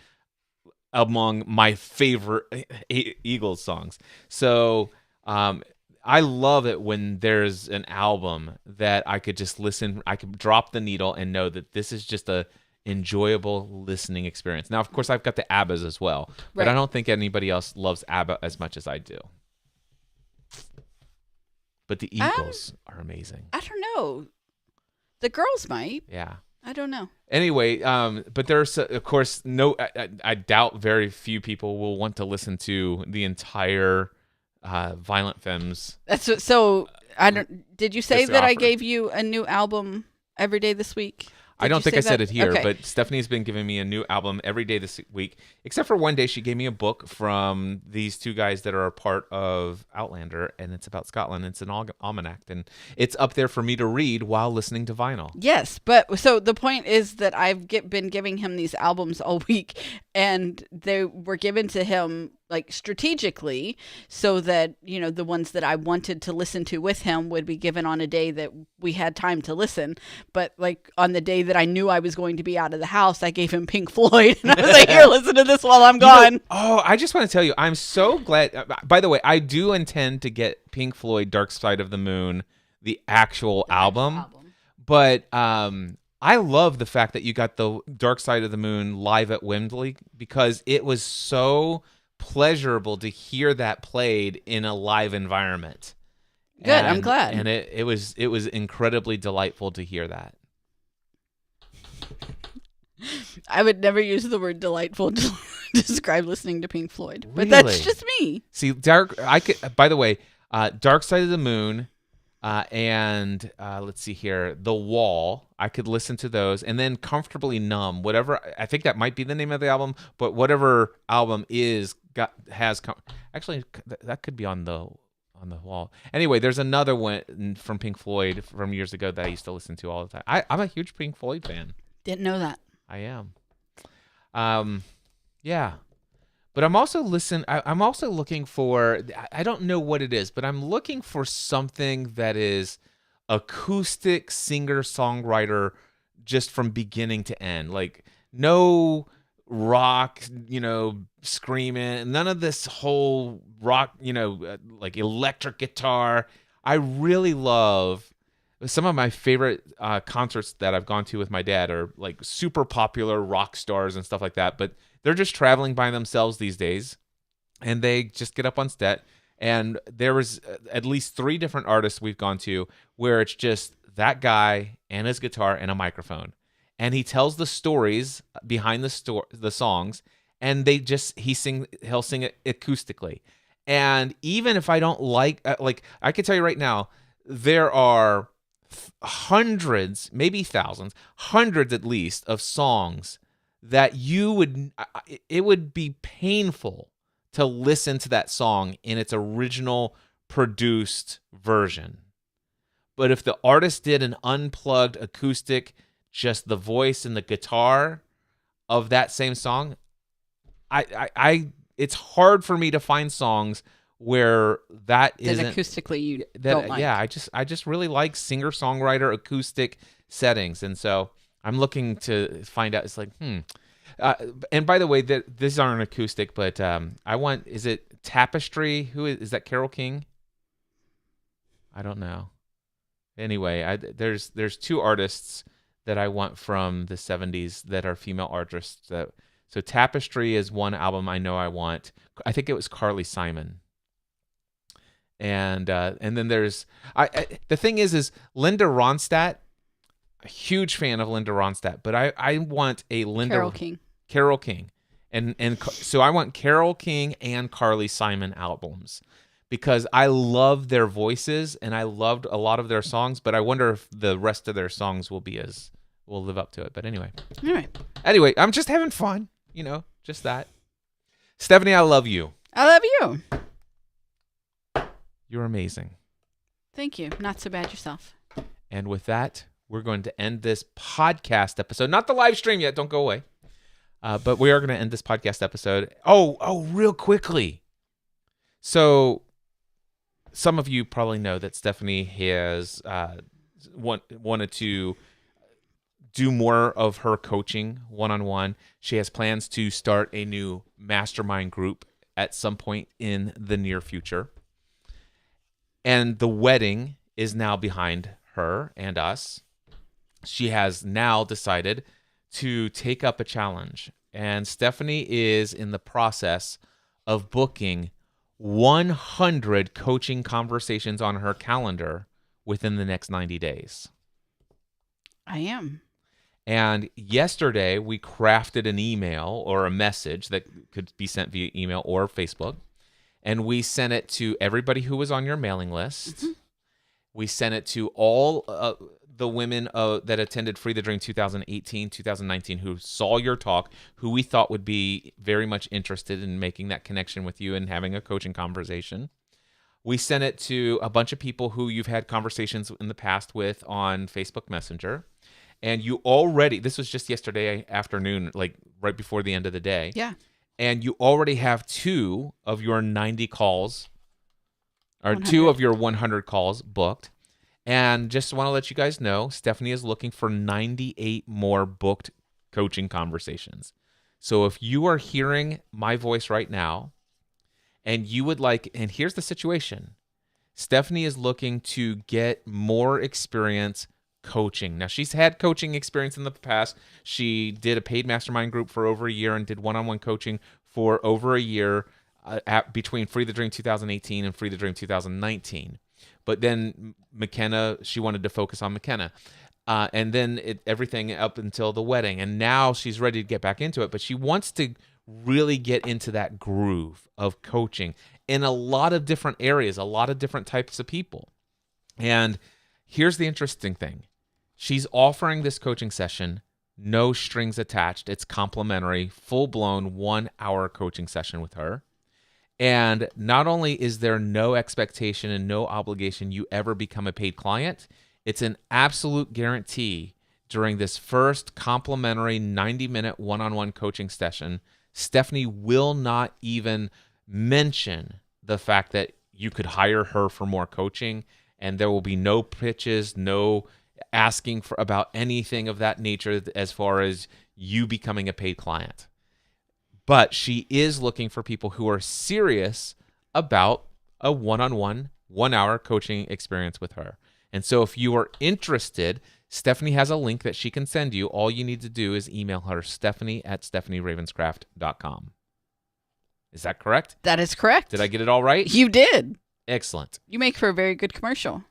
among my favorite Eagles songs. So I love it when there's an album that I could just listen, I could drop the needle and know that this is just a enjoyable listening experience. Now, of course, I've got the ABBAs as well, but Right. I don't think anybody else loves ABBA as much as I do. But the Eagles are amazing. I don't know. The girls might. Yeah. I don't know. Anyway, but there's of course I doubt very few people will want to listen to the entire Violent Femmes. That's what, so. I don't. Did you say Just that I offer. gave you a new album every day this week? I don't think I said it here, Okay. but Stephanie's been giving me a new album every day this week, except for one day she gave me a book from these 2 guys that are a part of Outlander, and it's about Scotland. It's an almanac, and it's up there for me to read while listening to vinyl. Yes, but so the point is that I've been giving him these albums all week, and they were given to him like strategically so that, you know, the ones that I wanted to listen to with him would be given on a day that we had time to listen. But like on the day that I knew I was going to be out of the house, I gave him Pink Floyd, and I was like, here, listen to this while I'm gone. I just want to tell you, I'm so glad. By the way, I do intend to get Pink Floyd Dark Side of the Moon, the actual album. But I love the fact that you got the Dark Side of the Moon live at Wembley, because it was so pleasurable to hear that played in a live environment. Good, I'm glad. And it was incredibly delightful to hear that. I would never use the word delightful to describe listening to Pink Floyd, but Really? that's just me. See, by the way, Dark Side of the Moon, and let's see here, The Wall. I could listen to those, and then Comfortably Numb. Whatever, I think that might be the name of the album, but whatever album actually that could be on the wall. Anyway, there's another one from Pink Floyd from years ago that I used to listen to all the time. I'm a huge Pink Floyd fan. Didn't know that. I am. Yeah. But I'm also looking for, I don't know what it is, but I'm looking for something that is acoustic singer-songwriter just from beginning to end. Like no rock, screaming, none of this whole rock, like electric guitar. I really love some of my favorite concerts that I've gone to with my dad are like super popular rock stars and stuff like that, but they're just traveling by themselves these days, and they just get up on stage. And there was at least 3 different artists we've gone to where it's just that guy and his guitar and a microphone, and he tells the stories behind the songs, and he'll sing it acoustically. And even if I don't like I can tell you right now, there are hundreds, maybe thousands, hundreds at least of songs that it would be painful to listen to that song in its original produced version. But if the artist did an unplugged acoustic, just the voice and the guitar of that same song, it's hard for me to find songs where that isn't acoustically you don't like. Yeah, I just really like singer-songwriter acoustic settings, and so I'm looking to find out. It's like, and by the way, these aren't acoustic, but is it Tapestry. Who is that? Carole King? I don't know. Anyway, there's 2 artists that I want from the 70s that are female artists. So Tapestry is one album I know I want. I think it was Carly Simon. And then there's the thing is Linda Ronstadt. A huge fan of Linda Ronstadt, but I want a Carole King. And so I want Carole King and Carly Simon albums because I love their voices and I loved a lot of their songs, but I wonder if the rest of their songs will live up to it. But anyway. All right. Anyway, I'm just having fun, just that. Stephanie, I love you. I love you. You're amazing. Thank you. Not so bad yourself. And with that, we're going to end this podcast episode. Not the live stream yet. Don't go away. But we are going to end this podcast episode. Oh, real quickly. So some of you probably know that Stephanie has wanted to do more of her coaching one-on-one. She has plans to start a new mastermind group at some point in the near future. And the wedding is now behind her and us. She has now decided to take up a challenge. And Stephanie is in the process of booking 100 coaching conversations on her calendar within the next 90 days. I am. And yesterday, we crafted an email or a message that could be sent via email or Facebook. And we sent it to everybody who was on your mailing list. Mm-hmm. We sent it to all the women that attended Free the Dream 2018, 2019, who saw your talk, who we thought would be very much interested in making that connection with you and having a coaching conversation. We sent it to a bunch of people who you've had conversations in the past with on Facebook Messenger. And you already, this was just yesterday afternoon, like right before the end of the day. Yeah. And you already have 2 of your 90 calls, or 100. 2 of your 100 calls booked. And just want to let you guys know, Stephanie is looking for 98 more booked coaching conversations. So if you are hearing my voice right now, and you would like, and here's the situation. Stephanie is looking to get more experience coaching. Now, she's had coaching experience in the past. She did a paid mastermind group for over a year and did one-on-one coaching for over a year between Free the Dream 2018 and Free the Dream 2019. But then McKenna, she wanted to focus on McKenna. And then everything up until the wedding. And now she's ready to get back into it. But she wants to really get into that groove of coaching in a lot of different areas, a lot of different types of people. And here's the interesting thing. She's offering this coaching session, no strings attached. It's complimentary, full-blown 1-hour coaching session with her. And not only is there no expectation and no obligation you ever become a paid client, it's an absolute guarantee during this first complimentary 90-minute one-on-one coaching session, Stephanie will not even mention the fact that you could hire her for more coaching, and there will be no pitches, no asking for about anything of that nature as far as you becoming a paid client. But she is looking for people who are serious about a one-on-one, 1-hour coaching experience with her. And so if you are interested, Stephanie has a link that she can send you. All you need to do is email her, Stephanie@StephanieRavenscraft.com. Is that correct? That is correct. Did I get it all right? You did. Excellent. You make for a very good commercial.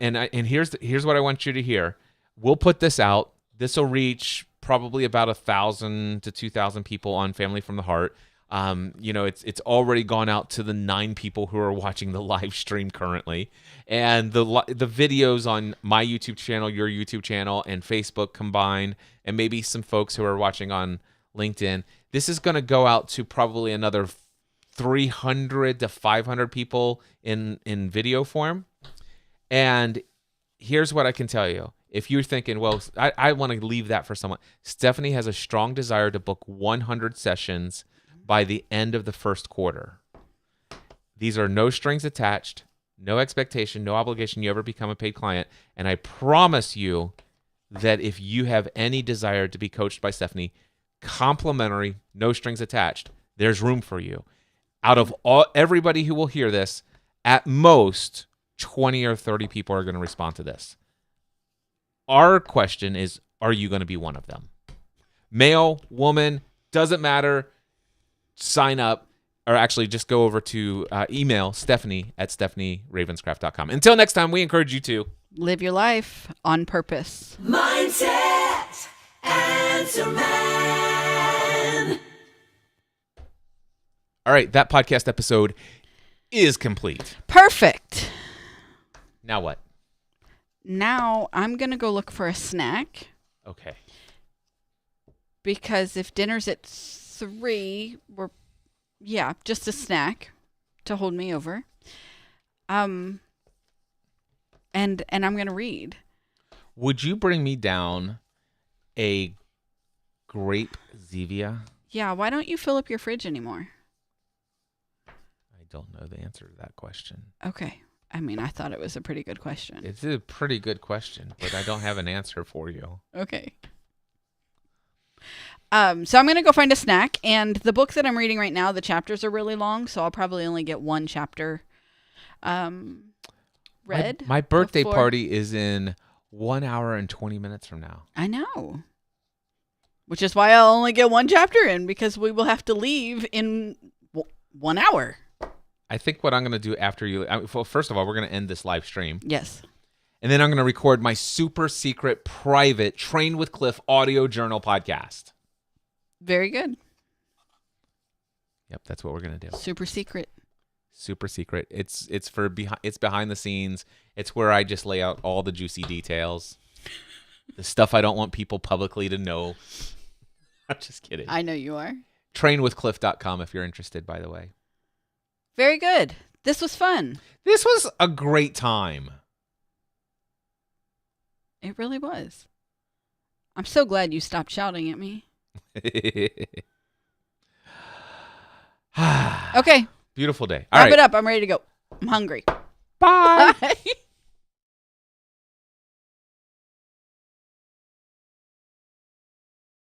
And here's what I want you to hear. We'll put this out. This will reach probably about 1,000 to 2,000 people on Family from the Heart. It's already gone out to the 9 people who are watching the live stream currently, and the videos on my YouTube channel, your YouTube channel, and Facebook combined, and maybe some folks who are watching on LinkedIn. This is going to go out to probably another 300 to 500 people in video form. And here's what I can tell you. If you're thinking, well, I want to leave that for someone, Stephanie has a strong desire to book 100 sessions by the end of the first quarter. These are no strings attached, no expectation, no obligation you ever become a paid client. And I promise you that if you have any desire to be coached by Stephanie, complimentary, no strings attached, there's room for you. out of everybody who will hear this, at most 20 or 30 people are going to respond to this. Our question is, are you going to be one of them? Male, woman, doesn't matter. Sign up, or actually just go over to email Stephanie at stephanieravenscraft.com. Until next time, we encourage you to live your life on purpose. Mindset Answer Man. All right, that podcast episode is complete. Perfect. Now what? Now I'm going to go look for a snack. Okay. Because if dinner's at 3, just a snack to hold me over. And I'm going to read. Would you bring me down a grape Zevia? Yeah, why don't you fill up your fridge anymore? I don't know the answer to that question. Okay. I mean, I thought it was a pretty good question. It's a pretty good question, but I don't have an answer for you. Okay. So I'm going to go find a snack. And the book that I'm reading right now, the chapters are really long, so I'll probably only get one chapter read. My birthday before- party is in 1 hour and 20 minutes from now. I know. Which is why I'll only get one chapter in, because we will have to leave in 1 hour. I think what I'm going to do after you... well, first of all, we're going to end this live stream. Yes. And then I'm going to record my super secret, private Train with Cliff audio journal podcast. Very good. Yep, that's what we're going to do. Super secret. Super secret. It's behind the scenes. It's where I just lay out all the juicy details. The stuff I don't want people publicly to know. I'm just kidding. I know you are. Trainwithcliff.com if you're interested, by the way. Very good. This was fun. This was a great time. It really was. I'm so glad you stopped shouting at me. Okay. Beautiful day. All Wrap right. it up. I'm ready to go. I'm hungry. Bye. Bye.